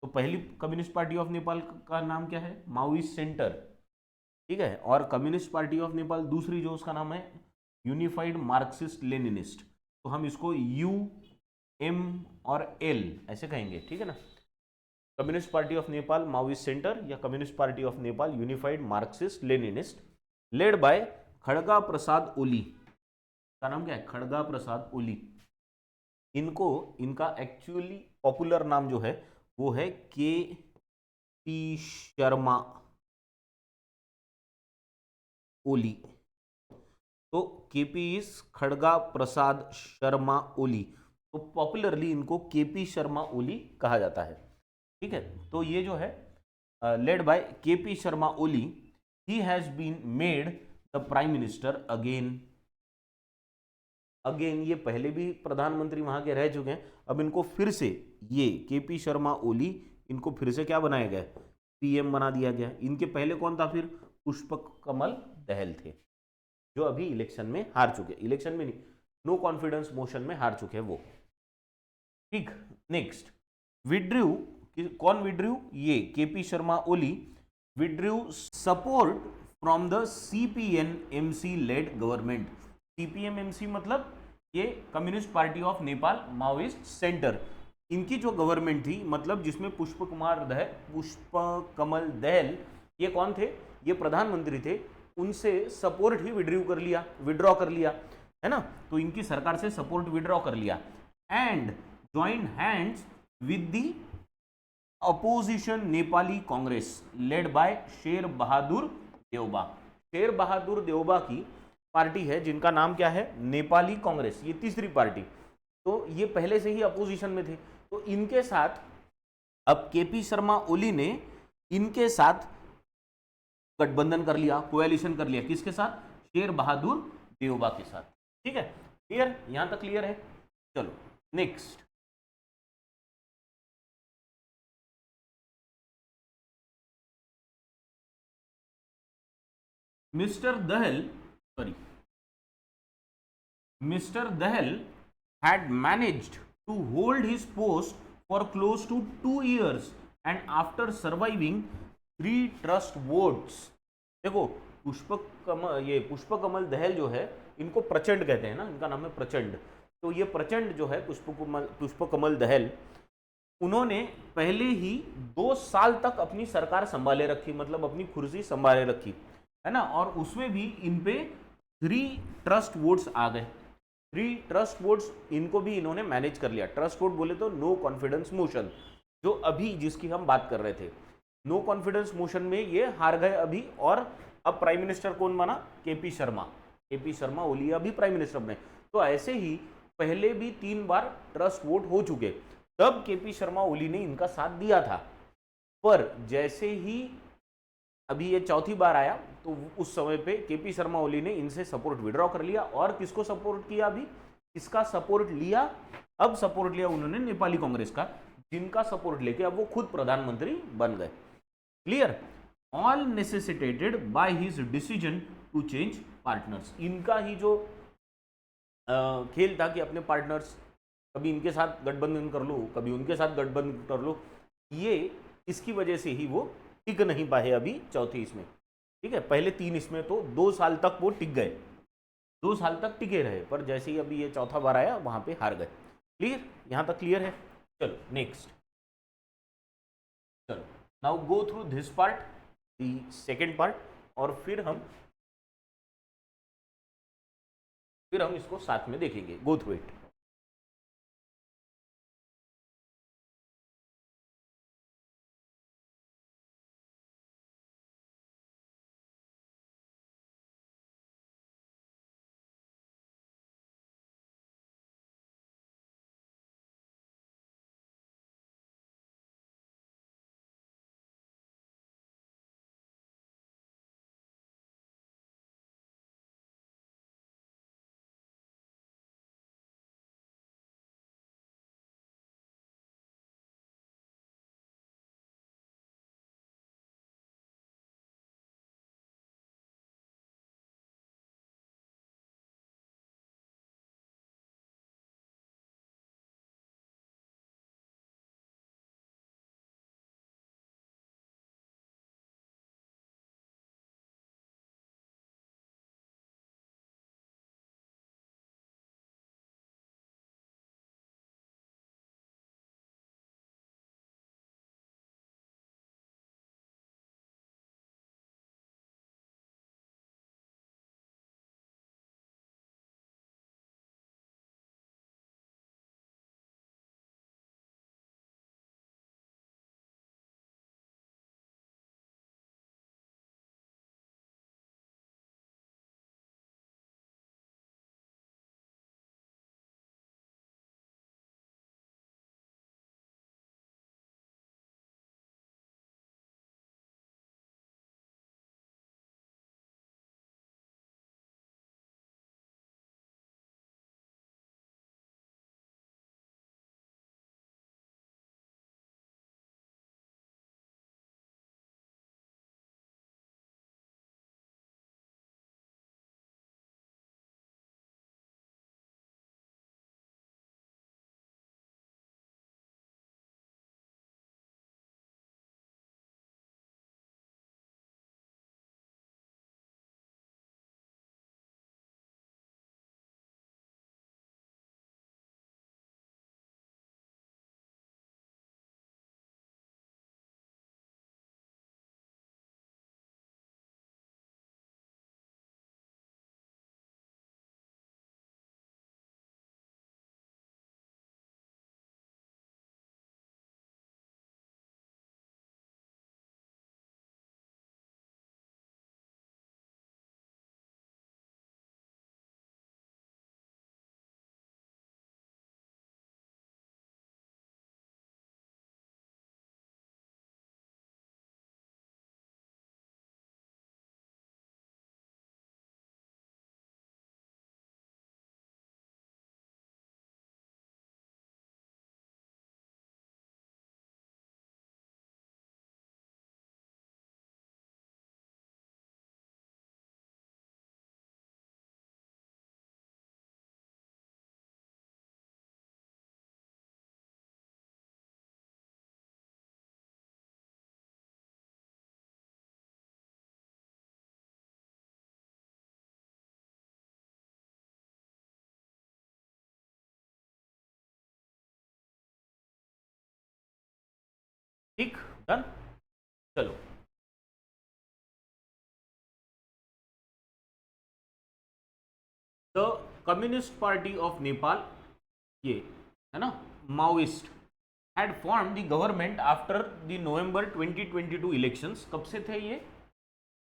तो पहली कम्युनिस्ट पार्टी ऑफ नेपाल का नाम क्या है, माओइस्ट सेंटर, ठीक है, और कम्युनिस्ट पार्टी ऑफ नेपाल दूसरी जो उसका नाम है यूनिफाइड मार्क्सिस्ट लेनिनिस्ट। तो हम इसको यू एम और एल ऐसे कहेंगे, ठीक है ना। Communist party of Nepal Maoist centre या communist party of Nepal unified Marxist Leninist, led by Khadga Prasad Oli. का नाम क्या है, खड़गा प्रसाद ओली। इनका एक्चुअली पॉपुलर नाम जो है वो है के पी शर्मा ओली। तो केपी इज खड़गा प्रसाद शर्मा ओली, तो पॉपुलरली इनको केपी शर्मा ओली कहा जाता है, ठीक है। तो ये जो है led by KP Sharma Oli, he has been made the prime minister again. ये पहले भी प्रधानमंत्री वहां के रह चुके हैं, अब इनको फिर से, ये केपी शर्मा ओली, इनको फिर से क्या बनाया गया, पीएम बना दिया गया। इनके पहले कौन था फिर, पुष्पक कमल दहल थे, जो अभी इलेक्शन में हार चुके, इलेक्शन में नहीं, नो कॉन्फिडेंस मोशन में हार चुके हैं वो, ठीक। नेक्स्ट, विड्रू, कौन विड्रू, ये KP Sharma Oli withdrew support from the CPN MC led government. CPM MC मतलब ये Communist party of Nepal Maoist Centre, इनकी जो गवर्नमेंट थी, मतलब जिसमें पुष्प कमल दहल, ये कौन थे, ये प्रधानमंत्री थे, उनसे सपोर्ट ही विड्रॉ कर लिया, है ना। तो इनकी सरकार से सपोर्ट विड्रॉ कर लिया, and join hands with the opposition Nepali Congress led by Sher Bahadur Deuba. Sher Bahadur Deuba की पार्टी है जिनका नाम क्या है, नेपाली कांग्रेस, ये तीसरी पार्टी। तो ये पहले से ही अपोजिशन में थे, तो इनके साथ अब केपी शर्मा ओली ने इनके साथ गठबंधन कर लिया, कोएलिशन कर लिया, किसके साथ, शेर बहादुर देउबा के साथ, ठीक है। क्लियर, यहां तक क्लियर है। चलो next, mister Dahal had managed to hold his post for close to 2 years and after surviving 3 trust votes। देखो पुष्प कमल दहल जो है, इनको प्रचंड कहते हैं ना, इनका नाम है प्रचंड। तो ये प्रचंड जो है पुष्प कमल दहल, उन्होंने पहले ही 2 साल तक अपनी सरकार संभाले रखी, मतलब अपनी कुर्सी संभाले रखी, है ना, और उसमें भी इन पे 3 ट्रस्ट वोट्स आ गए। 3 ट्रस्ट वोट्स इनको भी इन्होंने मैनेज कर लिया। ट्रस्ट वोट बोले तो नो कॉन्फिडेंस मोशन, जो अभी जिसकी हम बात कर रहे थे, नो कॉन्फिडेंस मोशन में ये हार गए अभी, और अब प्राइम मिनिस्टर कौन बना, केपी शर्मा। केपी शर्मा ओली अभी प्राइम मिनिस्टर बने। तो ऐसे ही पहले भी 3 बार ट्रस्ट वोट हो चुके, तब केपी शर्मा ओली ने इनका साथ दिया था। पर जैसे ही अभी ये चौथी बार आया तो उस समय पे केपी शर्मा ओली ने इनसे सपोर्ट विड्रॉ कर लिया। और किसको सपोर्ट किया? अभी किसका सपोर्ट लिया? अब सपोर्ट लिया उन्होंने नेपाली कांग्रेस का, जिनका सपोर्ट लेके अब वो खुद प्रधानमंत्री बन गए। Clear? All necessitated by his decision to change partners. इनका ही जो खेल था कि अपने पार्टनर्स, कभी इनके साथ गठबंधन कर लो, कभी उनके साथ गठबंधन कर लो, ये इसकी वजह से ही वो टिक नहीं पाए अभी चौथी इसमें। ठीक है, पहले 3 इसमें तो 2 साल तक वो टिक गए, 2 साल तक टिके रहे, पर जैसे ही अभी ये चौथा बार आया वहां पे हार गए। क्लियर? यहां तक क्लियर है? चलो नेक्स्ट, चलो now go through this part, the second part, और फिर हम इसको साथ में देखेंगे। Go through it. ठीक, डन। चलो, the communist party of Nepal, ये है ना, Maoist, had form the government after the November 2022 elections. कब से थे ये?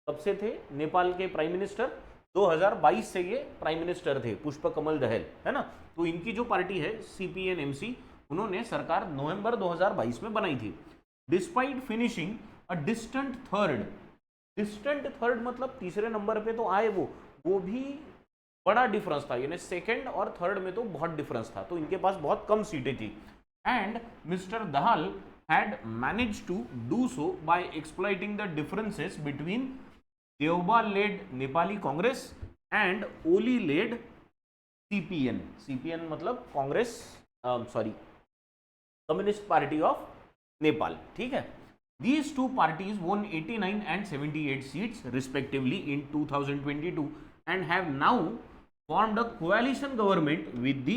कब से थे नेपाल के प्राइम मिनिस्टर? 2022 से ये प्राइम मिनिस्टर थे, पुष्प कमल दहल, है ना। तो इनकी जो पार्टी है सीपीएन-एमसी, उन्होंने सरकार नवंबर 2022 में बनाई थी। Despite finishing a distant third मतलब तीसरे नंबर पे तो आए वो भी बड़ा डिफरेंस था, यानी सेकंड और थर्ड में तो बहुत डिफरेंस था, तो इनके पास बहुत कम सीटें थी। And mister Dahal had manage to do so by exploiting the differences between Deuba led Nepali Congress and Oli led CPN मतलब Congress, sorry, communist party of Nepal, ठीक है। These two parties won 89 and 78 seats respectively in 2022 and have now formed a coalition government with the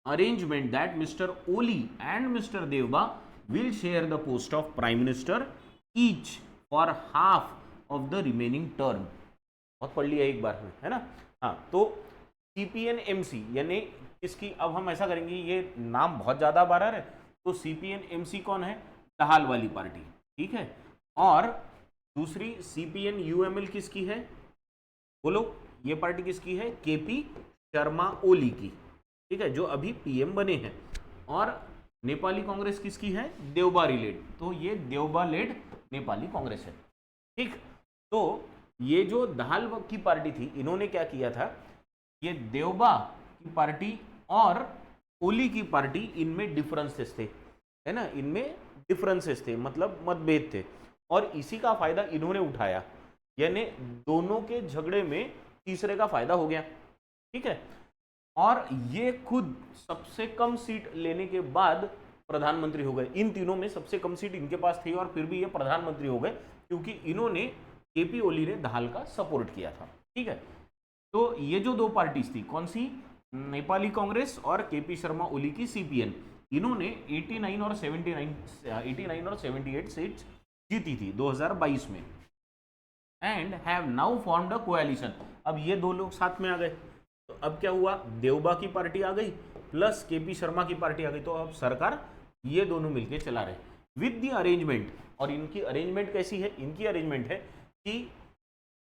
arrangement that Mr. Oli and Mr. Devba will share the post of Prime Minister each for half of the remaining term. बहुत पढ़ लिया एक बार में, है ना। हाँ, तो CPN-MC यानी इसकी, अब हम ऐसा करेंगे, ये नाम बहुत ज़्यादा बार है, तो CPN-MC कौन है? दहाल वाली पार्टी, ठीक है। और दूसरी CPN-UML किसकी है? बोलो, ये पार्टी किसकी है? केपी शर्मा ओली की, ठीक है, जो अभी पीएम बने हैं। और नेपाली कांग्रेस किसकी है? देवबा लेड, तो ये देवबा लेड नेपाली कांग्रेस है, ठीक। तो ये जो दहाल की पार्टी थी, इन्होंने क्या किया था, ये देवबा की पार्टी और ओली की पार्टी, इनमें डिफरेंसेस थे, है ना, इनमें डिफरेंसेस थे, मतलब मतभेद थे, और इसी का फायदा इन्होंने उठाया, यानी दोनों के झगड़े में तीसरे का फायदा हो गया, ठीक है। और ये खुद सबसे कम सीट लेने के बाद प्रधानमंत्री हो गए। इन तीनों में सबसे कम सीट इनके पास थी और फिर भी ये प्रधानमंत्री हो गए, क्योंकि इन्होंने, केपी ओली ने दहाल का सपोर्ट किया था, ठीक है। तो ये जो दो पार्टीज थी, कौन सी? नेपाली कांग्रेस और केपी शर्मा ओली की सीपीएन, इन्होंने 89 और 78 सीट्स जीती थी 2022 में, and have now formed a coalition. अब ये दो लोग साथ में आ गए, तो अब क्या हुआ, देवबा की पार्टी आ गई प्लस केपी शर्मा की पार्टी आ गई, तो अब सरकार ये दोनों मिलके चला रहे विद द अरेंजमेंट। और इनकी अरेंजमेंट कैसी है? इनकी अरेंजमेंट है कि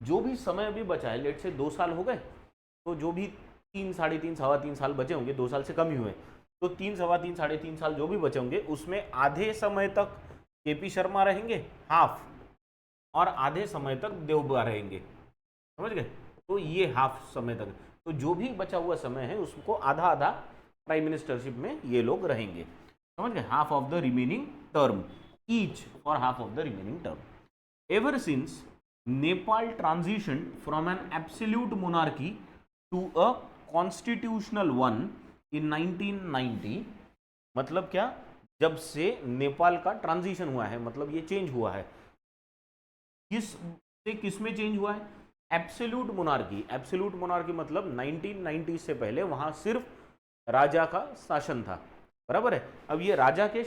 जो भी समय अभी बचा है, लेट से 2 साल हो गए, तो जो भी 3, साढ़े 3, सवा 3 साल बचे होंगे, 2 साल से कम ही हुए, तो 3, सवा 3, साढ़े 3 साल जो भी बचे होंगे, उसमें आधे समय तक केपी शर्मा रहेंगे, हाफ, और आधे समय तक देवबा रहेंगे, समझ गए। तो ये हाफ समय तक, तो जो भी बचा हुआ समय है उसको आधा आधा प्राइम मिनिस्टरशिप में ये लोग रहेंगे, समझ गए। Half of the remaining term, each for half of the remaining term. Ever since Nepal transition from an absolute monarchy to a constitutional one in 1990, मतलब क्या, जब से नेपाल का ट्रांजिशन हुआ है, मतलब ये चेंज हुआ है, किस से किस में चेंज हुआ है? Absolute monarchy. एब्सोल्यूट मोनार्की मतलब 1990 से पहले वहां सिर्फ राजा का शासन था, बराबर है। अब ये राजा के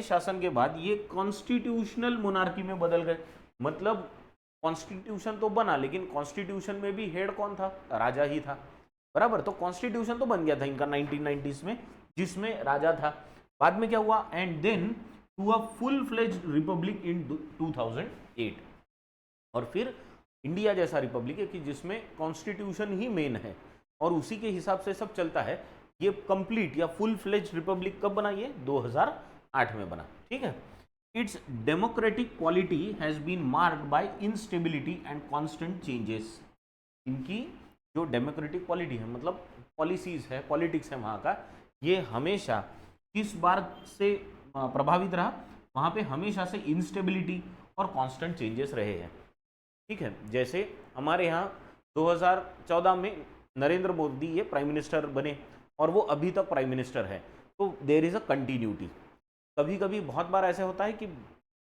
शासन के बाद ये कॉन्स्टिट्यूशनल मोनार्की में बदल गए, मतलब कॉन्स्टिट्यूशन तो बना, लेकिन कॉन्स्टिट्यूशन में भी हेड कौन था? राजा ही था, बराबर। तो कॉन्स्टिट्यूशन तो बन गया था इनका 1990s में, जिसमें राजा था। बाद में क्या हुआ? And then to a full fledged republic in 2008, और फिर इंडिया जैसा रिपब्लिक है कि जिसमें कॉन्स्टिट्यूशन ही मेन है और उसी के हिसाब से सब चलता है। ये कंप्लीट या फुल फ्लेज्ड रिपब्लिक कब बना? ये 2008 में बना, ठीक है। Its democratic quality has been marked by instability and constant changes. इनकी जो डेमोक्रेटिक क्वालिटी है, मतलब पॉलिसीज है, पॉलिटिक्स है वहाँ का, ये हमेशा किस बात से प्रभावित रहा? वहाँ पे हमेशा से इंस्टेबिलिटी और कांस्टेंट चेंजेस रहे हैं, ठीक है। जैसे हमारे यहाँ 2014 में नरेंद्र मोदी ये प्राइम मिनिस्टर बने और वो अभी तक प्राइम मिनिस्टर है, तो देयर इज़ अ कंटिन्यूटी। कभी कभी बहुत बार ऐसा होता है कि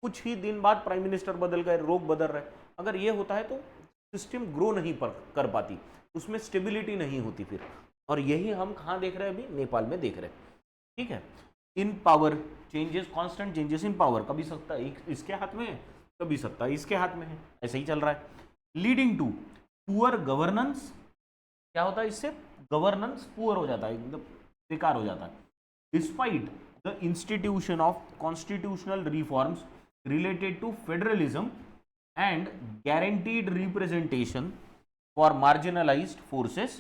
कुछ ही दिन बाद प्राइम मिनिस्टर बदल गए, लोग बदल रहे, अगर ये होता है तो सिस्टम ग्रो नहीं कर पाती, उसमें स्टेबिलिटी नहीं होती फिर। और यही हम कहाँ देख रहे हैं? अभी नेपाल में देख रहे हैं, ठीक है। In power changes, constant changes in power, कभी सकता है इसके हाथ में है, कभी सकता है इसके हाथ में है, ऐसे ही चल रहा है। लीडिंग टू पुअर गवर्नेंस, क्या होता है इससे? गवर्नेंस पुअर हो जाता है, एकदम बेकार हो जाता है। Despite the institution of constitutional reforms related to federalism and guaranteed representation for marginalized forces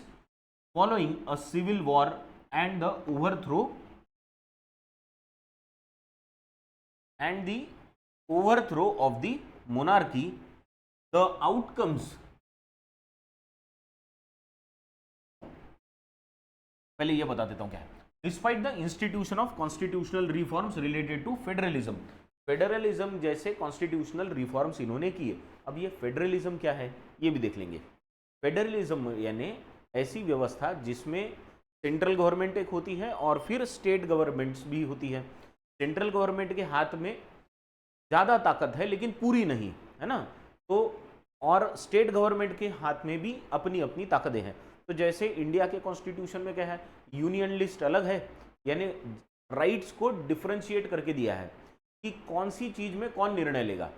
following a civil war and the overthrow of the monarchy. The outcomes, पहले ये बता देता हूं क्या है. Despite the institution of constitutional reforms related to federalism, federalism जैसे constitutional reforms इन्होंने किए. अब ये फेडरलिज्म क्या है ये भी देख लेंगे. फेडरलिज्म यानी ऐसी व्यवस्था जिसमें सेंट्रल गवर्नमेंट एक होती है और फिर स्टेट गवर्नमेंट्स भी होती है. सेंट्रल गवर्नमेंट के हाथ में ज़्यादा ताकत है लेकिन पूरी नहीं है ना, तो और स्टेट गवर्नमेंट के हाथ में भी अपनी अपनी ताकतें हैं. तो जैसे इंडिया के कॉन्स्टिट्यूशन में क्या है, यूनियन लिस्ट अलग है, यानी राइट्स को डिफरेंशिएट करके दिया है कि कौन सी चीज में कौन निर्णय लेगा.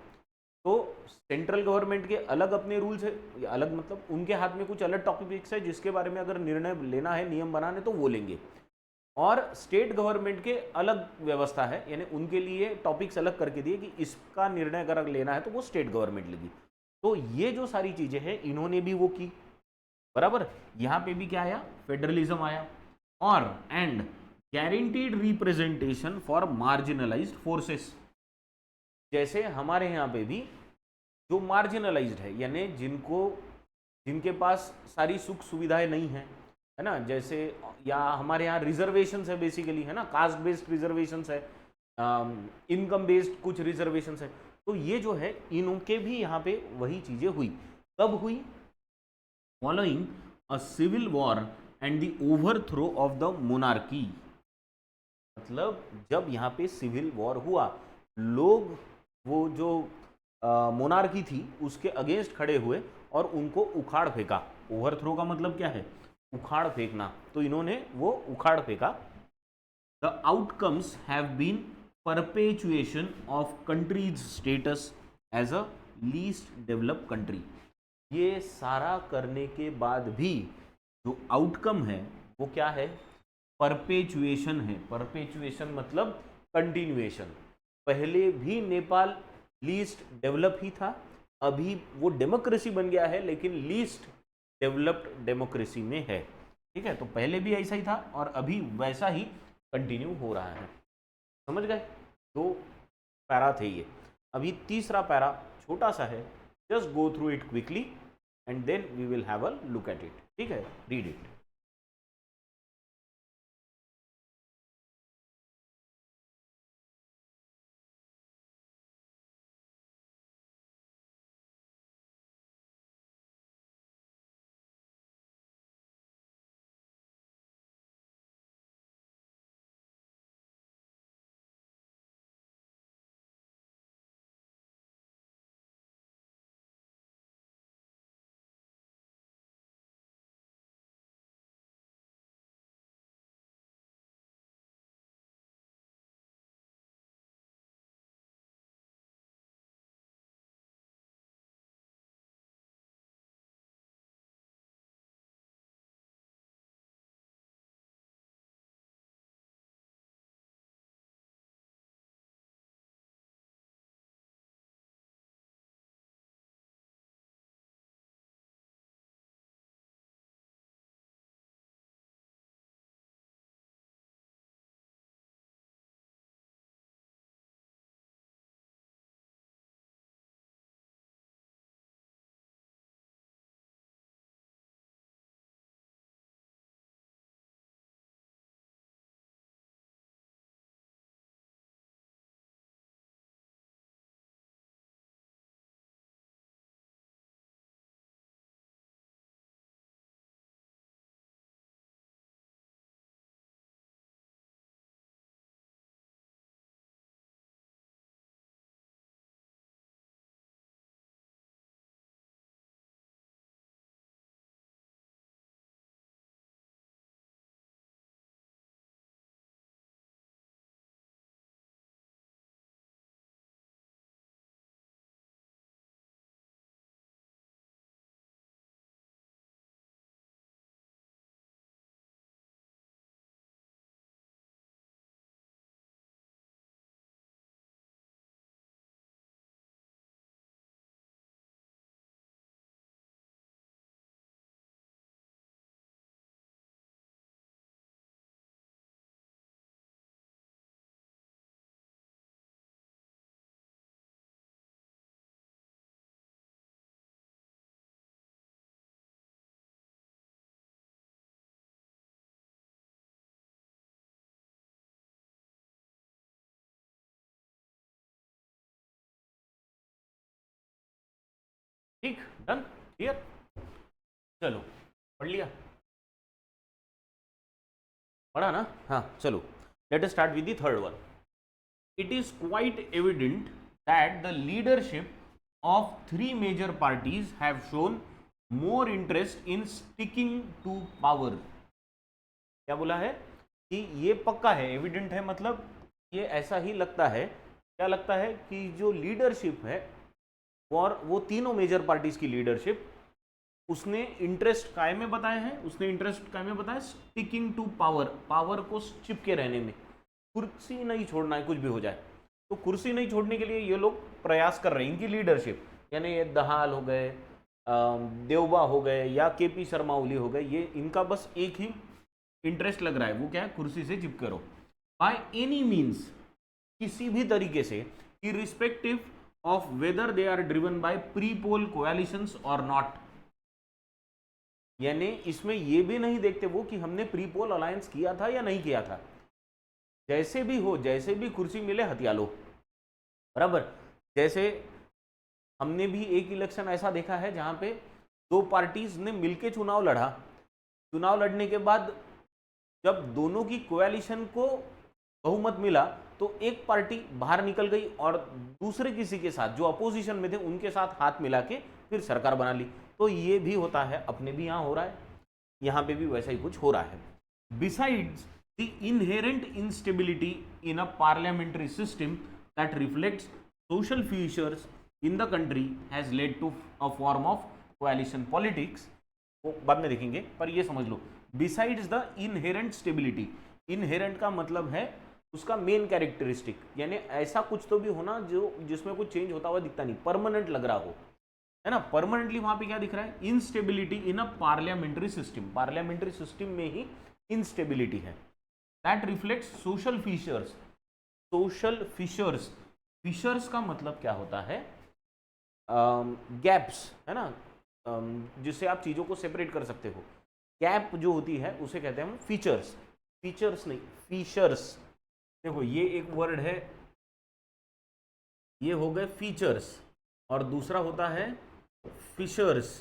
तो सेंट्रल गवर्नमेंट के अलग अपने रूल्स है, अलग मतलब उनके हाथ में कुछ अलग टॉपिक्स है जिसके बारे में अगर निर्णय लेना है, नियम बनाने, तो वो लेंगे. और स्टेट गवर्नमेंट के अलग व्यवस्था है, यानी उनके लिए टॉपिक्स अलग करके दिए कि इसका निर्णय अगर लेना है तो वो स्टेट गवर्नमेंट लेगी. तो ये जो सारी चीजें हैं इन्होंने भी वो की बराबर. यहां पे भी क्या आया, फेडरलिज्म आया. और and guaranteed representation for marginalised forces, जैसे हमारे यहाँ पे भी जो मार्जिनलाइज्ड है यानी जिनके पास सारी सुख सुविधाएं नहीं है, है ना, जैसे या हमारे यहाँ रिजर्वेशंस है बेसिकली, है ना, कास्ट बेस्ड रिजर्वेशंस है, इनकम बेस्ड कुछ रिजर्वेशंस है. तो ये जो है इनके भी यहाँ पे वही चीजें हुई. कब हुई, following a civil war and the overthrow of the monarchy. मतलब जब यहाँ पे सिविल वॉर हुआ, लोग वो जो मोनार्की थी उसके अगेंस्ट खड़े हुए और उनको उखाड़ फेंका. ओवरथ्रो का मतलब क्या है, उखाड़ फेंकना, तो इन्होंने वो उखाड़ फेंका. The outcomes have been perpetuation of country's status as a least developed country. ये सारा करने के बाद भी जो आउटकम है वो क्या है, परपेचुएशन है. परपेचुएशन मतलब कंटिन्यूएशन. पहले भी नेपाल लीस्ट डेवलप ही था, अभी वो डेमोक्रेसी बन गया है लेकिन लीस्ट डेवलप्ड डेमोक्रेसी में है. ठीक है, तो पहले भी ऐसा ही था और अभी वैसा ही कंटिन्यू हो रहा है. समझ गए, दो पैरा थे ये. अभी तीसरा पैरा छोटा सा है, just go through it quickly and then we will have a look at it. ठीक है, read it. ठीक, डन, क्लियर। चलो पढ़ लिया, पढ़ा ना? हाँ चलो, let us start with the third one. It is quite evident that the leadership of three major parties have shown more interest in sticking to power. क्या बोला है कि ये पक्का है, एविडेंट है मतलब ये ऐसा ही लगता है। क्या लगता है कि जो लीडरशिप है और वो तीनों मेजर पार्टीज की लीडरशिप, उसने इंटरेस्ट काय में बताया है, उसने इंटरेस्ट काय में बताया, स्टिकिंग टू पावर, पावर को चिपके रहने में, कुर्सी नहीं छोड़ना है कुछ भी हो जाए। तो कुर्सी नहीं छोड़ने के लिए ये लोग प्रयास कर रहे हैं, इनकी लीडरशिप, यानी ये दहाल हो गए, देवबा हो गए या केपी शर्मा ओली हो गए, ये इनका बस एक ही इंटरेस्ट लग रहा है, वो क्या है, कुर्सी से चिपके रहो बाय एनी मीन्स, किसी भी तरीके से, irrespective of whether they are driven by pre poll coalitions और नॉट। यानी इसमें ये भी नहीं देखते वो कि हमने प्री पोल अलायंस किया था या नहीं किया था, जैसे भी हो, जैसे भी कुर्सी मिले हथिया लो, बराबर। जैसे हमने भी एक इलेक्शन ऐसा देखा है जहां पे दो पार्टीज ने मिलके चुनाव लड़ा, चुनाव लड़ने के बाद जब दोनों की कोएलिशन को बहुमत मिला तो एक पार्टी बाहर निकल गई और दूसरे किसी के साथ जो अपोजिशन में थे उनके साथ हाथ मिला के फिर सरकार बना ली। तो ये भी होता है, अपने भी यहाँ हो रहा है, यहाँ पे भी वैसा ही कुछ हो रहा है। Besides the inherent instability in a parliamentary system that reflects social features in the country has led to a form of coalition politics, वो बाद में देखेंगे, पर ये समझ लो, besides the inherent stability, inherent का मतलब है उसका मेन कैरेक्टरिस्टिक, यानी ऐसा कुछ तो भी होना जो जिसमें कुछ चेंज होता हुआ दिखता नहीं, परमानेंट लग रहा हो, है ना। परमानेंटली वहां पे क्या दिख रहा है, instability in a parliamentary system, parliamentary system में ही इनस्टेबिलिटी है। That reflects social features, social features, features का मतलब क्या होता है, गैप्स, है ना, जिससे आप चीजों को सेपरेट कर सकते हो। गैप जो होती है उसे कहते हैं हम फीचर्स, फीचर्स नहीं फीचर्स। देखो ये एक वर्ड है, ये हो गए फीचर्स, और दूसरा होता है फिशर्स,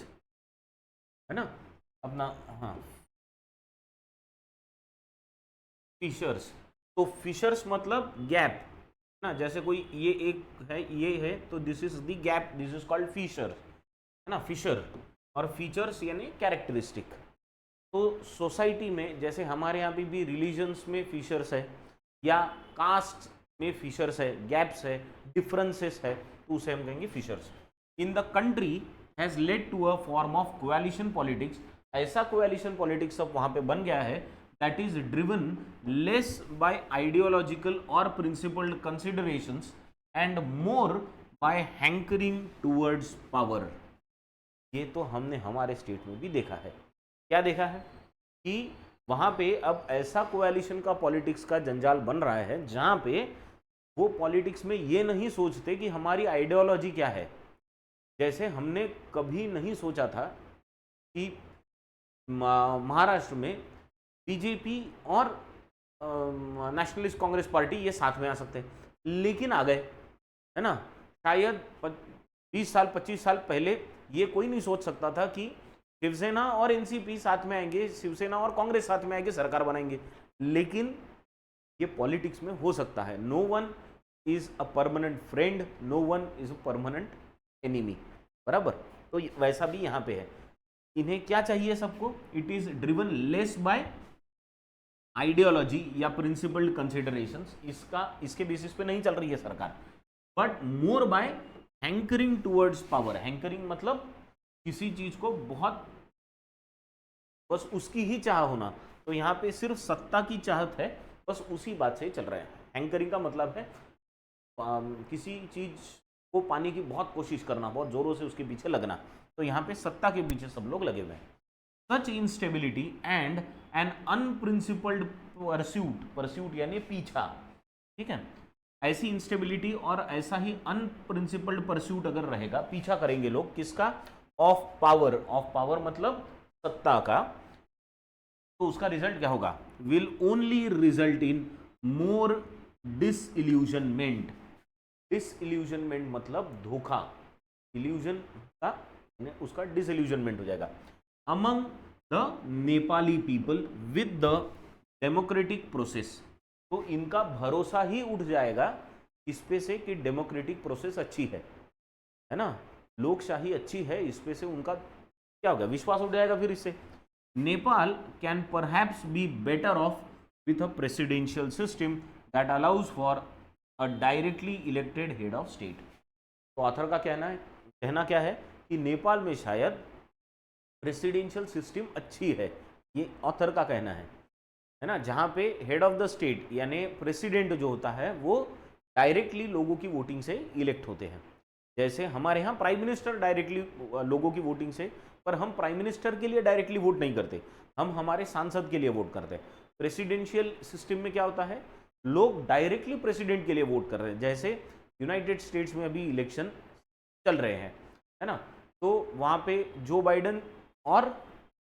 है ना अपना, हाँ फिशर्स। तो फिशर्स मतलब गैप ना, जैसे कोई ये एक है, ये है, तो this is the gap, this is called fissure, है ना, फिशर। और फीचर्स यानी कैरेक्टरिस्टिक। तो सोसाइटी में जैसे हमारे यहाँ भी रिलीजन्स में फीचर्स है या कास्ट में फीचर्स है, गैप्स है, डिफरेंसेस है, तो उसे हम कहेंगे features. In the country has led to a form of coalition politics, ऐसा कोएलिशन पॉलिटिक्स अब वहां पे बन गया है that is driven less by ideological और principled considerations and more by hankering towards power. ये तो हमने हमारे स्टेट में भी देखा है। क्या देखा है कि वहां पे अब ऐसा कोएलिशन का पॉलिटिक्स का जंजाल बन रहा है जहां पे वो पॉलिटिक्स में ये नहीं सोचते कि हमारी आइडियोलॉजी क्या है। जैसे हमने कभी नहीं सोचा था कि महाराष्ट्र में बीजेपी और नेशनलिस्ट कांग्रेस पार्टी ये साथ में आ सकते हैं, लेकिन आ गए, है ना। शायद 20 साल 25 साल पहले ये कोई नहीं सोच सकता था कि शिवसेना और एनसीपी साथ में आएंगे, शिवसेना और कांग्रेस साथ में आएंगे, सरकार बनाएंगे, लेकिन ये पॉलिटिक्स में हो सकता है। No one is a permanent friend, no one is a permanent enemy, बराबर। तो वैसा भी यहाँ पे है। इन्हें क्या चाहिए सबको, it is driven less bye ideology या प्रिंसिपल्ड कंसिडरेशंस, इसके बेसिस पे नहीं चल रही है सरकार, but more by hankering towards power. Hankering मतलब किसी चीज को बहुत बस उसकी ही चाह होना, तो यहाँ पे सिर्फ सत्ता की चाहत है, बस उसी बात से चल रहा है। हैंकरिंग का मतलब है किसी चीज को पाने की बहुत कोशिश करना, बहुत जोरों से उसके पीछे लगना, तो यहाँ पे सत्ता के पीछे सब लोग लगे हुए हैं। Such instability and an unprincipled pursuit, pursuit यानी पीछा, ठीक है, ऐसी इंस्टेबिलिटी और ऐसा ही अनप्रिंसिपल्ड परस्यूट अगर रहेगा, पीछा करेंगे लोग किसका, ऑफ पावर, ऑफ पावर मतलब सत्ता का, तो उसका रिजल्ट क्या होगा, will only result in more disillusionment. Disillusionment मतलब धोखा, इल्यूजन का उसका डिसइल्यूजनमेंट हो जाएगा। Among the Nepali people with the democratic process, तो इनका भरोसा ही उठ जाएगा इस पे से कि डेमोक्रेटिक प्रोसेस अच्छी है ना, लोकशाही अच्छी है, इस पे से उनका क्या होगा, विश्वास उठ जाएगा फिर इससे। Nepal can perhaps be better of with a presidential system that allows for a directly elected head of state. तो ऑथर का कहना क्या है कि नेपाल में शायद प्रेसिडेंशियल सिस्टम अच्छी है, ये ऑथर का कहना है ना, जहां पे हेड ऑफ द स्टेट यानी प्रेसिडेंट जो होता है वो डायरेक्टली लोगों की वोटिंग से इलेक्ट होते हैं। जैसे हमारे यहाँ प्राइम मिनिस्टर डायरेक्टली लोगों की वोटिंग से, पर हम प्राइम मिनिस्टर के लिए डायरेक्टली वोट नहीं करते, हम हमारे सांसद के लिए वोट करते हैं। प्रेसिडेंशियल सिस्टम में क्या होता है, लोग डायरेक्टली प्रेसिडेंट के लिए वोट कर रहे हैं। जैसे यूनाइटेड स्टेट्स में अभी इलेक्शन चल रहे हैं, है ना, तो वहां पे जो बाइडन और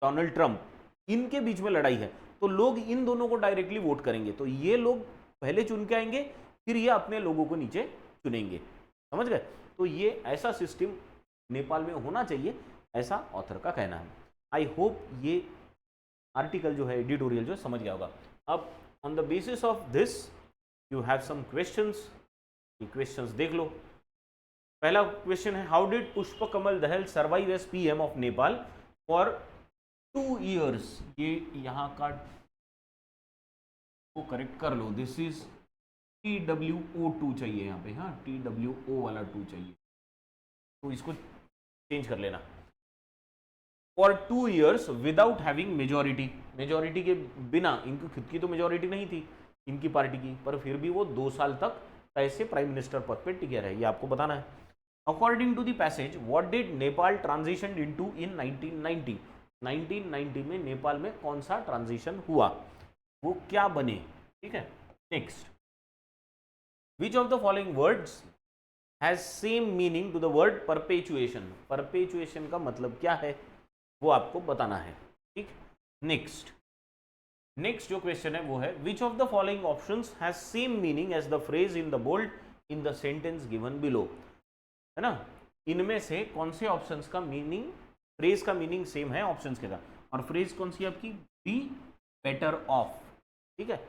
डोनाल्ड ट्रंप, इनके बीच में लड़ाई है, तो लोग इन दोनों को डायरेक्टली वोट करेंगे। तो ये लोग पहले चुन के आएंगे, फिर ये अपने लोगों को नीचे चुनेंगे, समझ गए। तो ये ऐसा सिस्टम नेपाल में होना चाहिए, ऐसा ऑथर का कहना है। आई होप ये आर्टिकल जो है, एडिटोरियल जो है, समझ गया होगा। अब on the basis of this you have some questions, ये क्वेश्चंस देख लो। पहला क्वेश्चन है, how did Pushpa Kamal Dahal survive as PM of Nepal for 2 years। ये यहां का को करेक्ट कर लो, दिस इज TWO2 चाहिए यहाँ पे, हाँ TWO वाला 2 चाहिए, तो इसको चेंज कर लेना। For 2 years without having majority, majority के बिना, इनकी खुद की तो मेजोरिटी नहीं थी इनकी पार्टी की, पर फिर भी वो 2 साल तक कैसे प्राइम मिनिस्टर पद पे टिके रहे, ये आपको बताना है। According to the passage, what did Nepal transition into in 1990। 1990 में नेपाल में कौन सा ट्रांजिशन हुआ, वो क्या बने, ठीक है। Next, which of the following words has same meaning to the word perpetuation. Perpetuation का मतलब क्या है वो आपको बताना है, ठीक। नेक्स्ट जो क्वेश्चन है वो है, which of the following options has same meaning as the phrase in the bold in the sentence given below, है ना, इनमें से कौन से ऑप्शंस का मीनिंग, फ्रेज का मीनिंग सेम है ऑप्शंस के साथ, और फ्रेज कौन सी आपकी, बी बेटर ऑफ, ठीक है।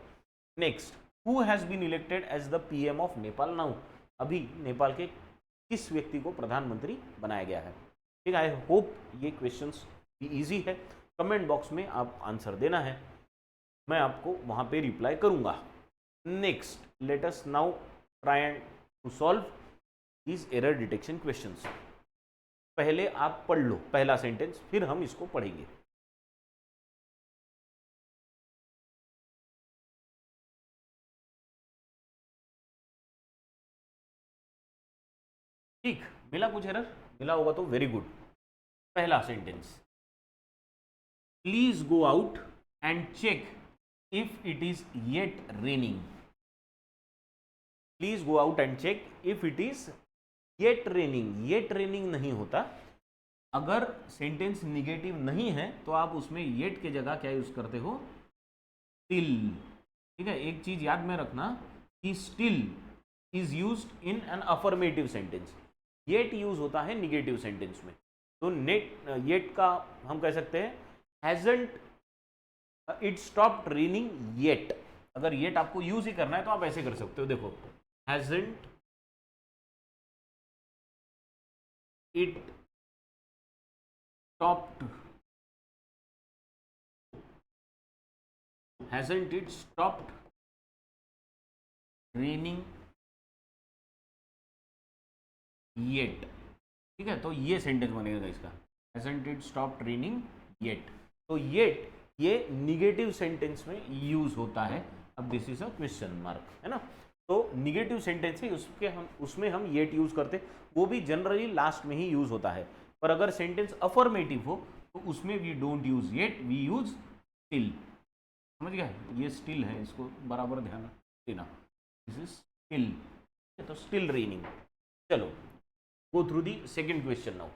Next, who has been elected as the PM of Nepal now. अभी नेपाल के किस व्यक्ति को प्रधानमंत्री बनाया गया है, ठीक है। आई होप ये क्वेश्चंस भी इजी है। कमेंट बॉक्स में आप आंसर देना है, मैं आपको वहां पे रिप्लाई करूंगा। Next, let us now try and to solve these error detection questions। पहले आप पढ़ लो पहला सेंटेंस, फिर हम इसको पढ़ेंगे। ठीक, मिला कुछ एरर, मिला होगा तो वेरी गुड। पहला sentence, please go out and check if it is yet raining. Please go out and check if it is yet raining. Yet raining नहीं होता, अगर सेंटेंस निगेटिव नहीं है तो आप उसमें येट के जगह क्या यूज करते हो, स्टिल, ठीक है। एक चीज याद में रखना कि still is used in an affirmative sentence, yet use होता है निगेटिव सेंटेंस में। तो येट का हम कह सकते हैं, hasn't it stopped raining yet. अगर येट आपको यूज ही करना है तो आप ऐसे कर सकते हो, देखो, hasn't it stopped, hasn't it stopped raining yet, ठीक है। तो ये सेंटेंस बनेगा इसका, hasn't it stopped raining yet। तो yet ये निगेटिव सेंटेंस में यूज होता है। अब this is a question mark, है ना, तो निगेटिव सेंटेंस है उसमें हम येट यूज करते, वो भी जनरली लास्ट में ही यूज होता है। पर अगर सेंटेंस अफर्मेटिव हो तो उसमें we don't use yet, we use still, समझ गया। ये स्टिल है, इसको बराबर ध्यान देना, दिस इज स्टिल, तो स्टिल रेनिंग। चलो, go through the second question now.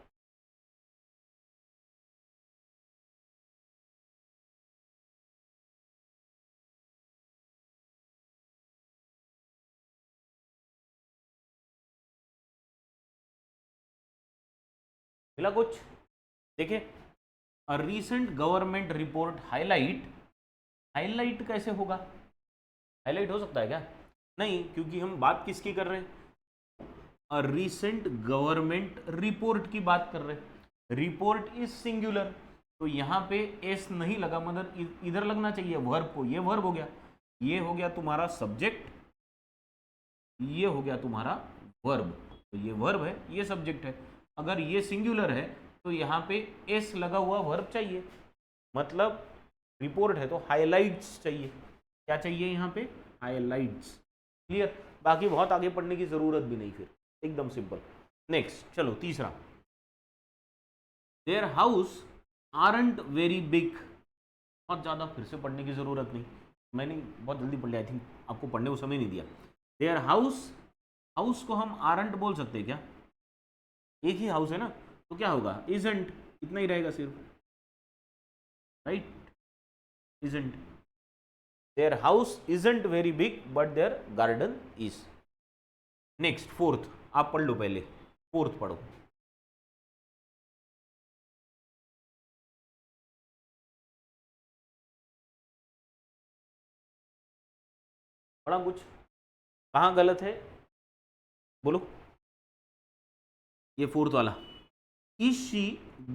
मिला कुछ? देखिए, a recent government report highlight, highlight कैसे होगा? हाईलाइट हो सकता है क्या? नहीं, क्योंकि हम बात किसकी कर रहे हैं? अ रीसेंट गवर्नमेंट रिपोर्ट की बात कर रहे हैं। रिपोर्ट इज सिंगुलर, तो यहाँ पे एस नहीं लगा, मतलब इधर लगना चाहिए वर्ब को। ये वर्ब हो गया, ये हो गया तुम्हारा सब्जेक्ट, ये हो गया तुम्हारा वर्ब। तो ये वर्ब है, ये सब्जेक्ट है। अगर ये सिंगुलर है तो यहाँ पे एस लगा हुआ वर्ब चाहिए, मतलब रिपोर्ट है तो हाइलाइट्स चाहिए। क्या चाहिए यहाँ पे? हाइलाइट्स। क्लियर? बाकी बहुत आगे पढ़ने की जरूरत भी नहीं, फिर एकदम सिंपल। नेक्स्ट चलो, तीसरा, their house aren't very big. बहुत ज़्यादा फिर से पढ़ने की ज़रूरत नहीं, मैंने बहुत जल्दी पढ़ लिया, आई थिंक आपको पढ़ने को समय नहीं दिया। देयर हाउस, हाउस को हम आरंट बोल सकते हैं क्या? एक ही हाउस है ना, तो क्या होगा? इजंट, इतना ही रहेगा सिर्फ, right? Isn't, their house isn't very big but their garden is. Next fourth, आप पढ़ लो पहले, फोर्थ पढ़ो। पढ़ा कुछ? कहाँ गलत है बोलो? ये फोर्थ वाला, is she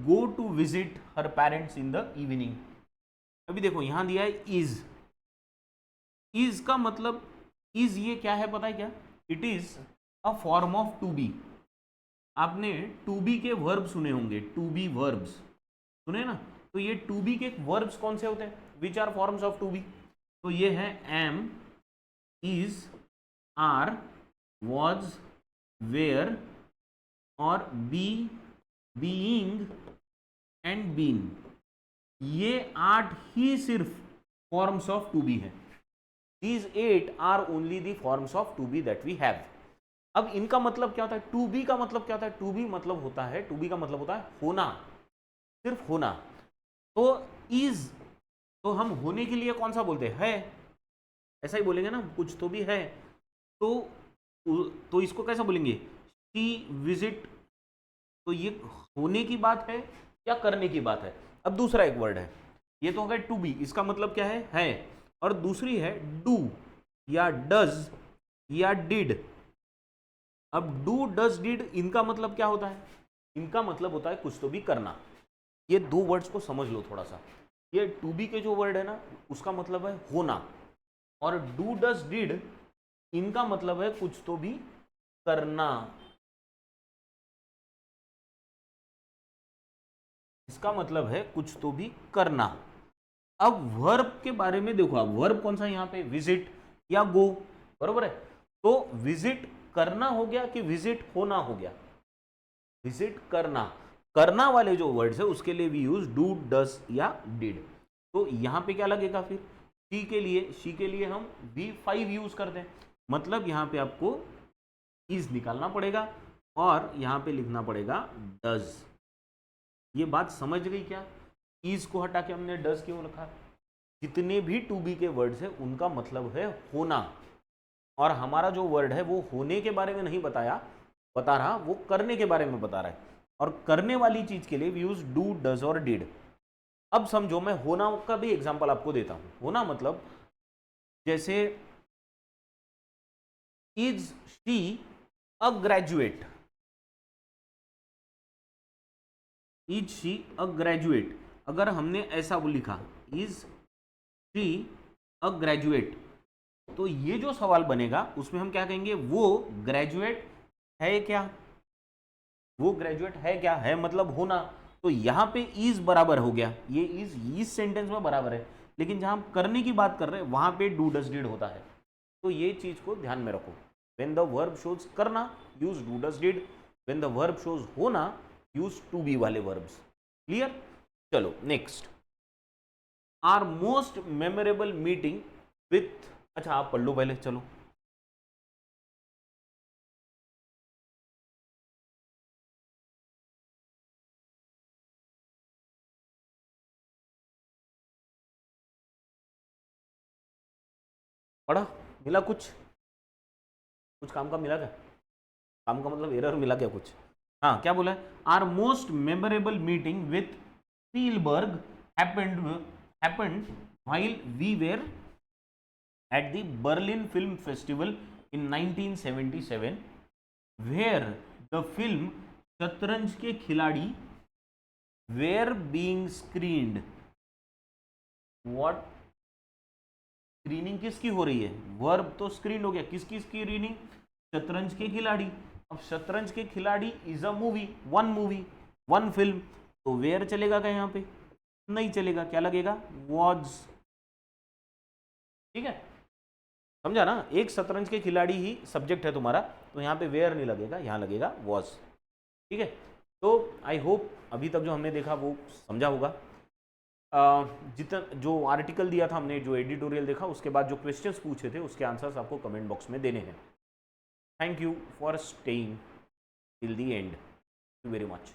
go to visit her parents in the evening. अभी देखो यहां दिया है इज, इज का मतलब, इज ये क्या है पता है क्या? It is a form of to be. आपने टू बी के वर्ब सुने होंगे, टू बी वर्ब्स सुने ना? तो ये टू बी के वर्ब्स कौन से होते हैं? Which are forms of to be? तो ये है am, is, are, was, were और बी, बीइंग एंड बीन। ये 8 ही सिर्फ फॉर्म्स ऑफ टू बी है। These 8 are only the forms of to be that we have. अब इनका मतलब क्या होता है? टू बी का मतलब क्या होता है? टू बी मतलब होता है, टू बी का मतलब होता है होना, सिर्फ होना। तो इज, तो हम होने के लिए कौन सा बोलते हैं? है, ऐसा ही बोलेंगे ना, कुछ तो भी है। तो इसको कैसा बोलेंगे? शी विजिट, तो ये होने की बात है या करने की बात है? अब दूसरा एक वर्ड है, ये तो हो गया टू बी, इसका मतलब क्या है? और दूसरी है डू या डज या डिड। अब डू डज डिड, इनका मतलब क्या होता है? इनका मतलब होता है कुछ तो भी करना। ये दो वर्ड्स को समझ लो थोड़ा सा। ये टू बी के जो वर्ड है ना, उसका मतलब है होना, और डू डज डिड इनका मतलब है कुछ तो भी करना। इसका मतलब है कुछ तो भी करना। अब वर्ब के बारे में देखो, आप वर्ब कौन सा यहाँ पे? विजिट या गो, बरोबर है? तो विजिट करना हो गया कि विजिट होना हो गया? विजिट करना। करना वाले जो वर्ड्स है उसके लिए वी यूज डू डस या डिड। तो यहां पे क्या लगेगा फिर? शी के लिए, शी के लिए हम V5 यूज करते हैं, मतलब यहां पे आपको इज निकालना पड़ेगा और यहां पे लिखना पड़ेगा डज। ये बात समझ गई क्या? इज को हटा के हमने डज क्यों रखा? जितने भी टू बी के वर्ड्स है उनका मतलब है होना, और हमारा जो वर्ड है वो होने के बारे में नहीं बता रहा, वो करने के बारे में बता रहा है। और करने वाली चीज के लिए वी यूज डू डज और डिड। अब समझो, मैं होना का भी एग्जांपल आपको देता हूं। होना मतलब जैसे is she a graduate, is she a graduate, अगर हमने ऐसा वो लिखा इज शी अ ग्रेजुएट, तो ये जो सवाल बनेगा उसमें हम क्या कहेंगे? वो ग्रेजुएट है क्या? वो ग्रेजुएट है क्या? है मतलब होना। तो यहां पे इज बराबर हो गया, ये इज सेंटेंस में बराबर है, लेकिन जहां हम करने की बात कर रहे हैं वहां पे डू डज डिड होता है। तो ये चीज को ध्यान में रखो। व्हेन द वर्ब शोज करना, use do does did. When the verb shows होना, यूज टू बी वाले वर्ब्स। क्लियर? चलो next, our most memorable meeting with, अच्छा आप पढ़ लो पहले, चलो। पढ़ा? मिला कुछ? कुछ काम का मिला क्या? काम का मतलब एरर मिला क्या कुछ? हाँ क्या बोला है, our most memorable meeting with Spielberg happened while we were at the Berlin Film Festival in 1977 where the film शतरंज के खिलाड़ी were being screened. What? Screening किसकी हो रही है, वर्ब तो स्क्रीन हो गया, किसकी स्क्रीनिंग, शतरंज के खिलाड़ी। अब शतरंज के खिलाड़ी is a movie, one film, तो वेयर चलेगा क्या यहाँ पे, नहीं चलेगा, क्या लगेगा, वॉज। ठीक है, समझा ना, एक शतरंज के खिलाड़ी ही सब्जेक्ट है तुम्हारा, तो यहाँ पे वेयर नहीं लगेगा, यहाँ लगेगा वॉज। ठीक है, तो आई होप अभी तक जो हमने देखा वो समझा होगा। जितना जो आर्टिकल दिया था हमने, जो एडिटोरियल देखा, उसके बाद जो क्वेश्चंस पूछे थे उसके आंसर्स आपको कमेंट बॉक्स में देने हैं। Thank you for staying till the end, very much.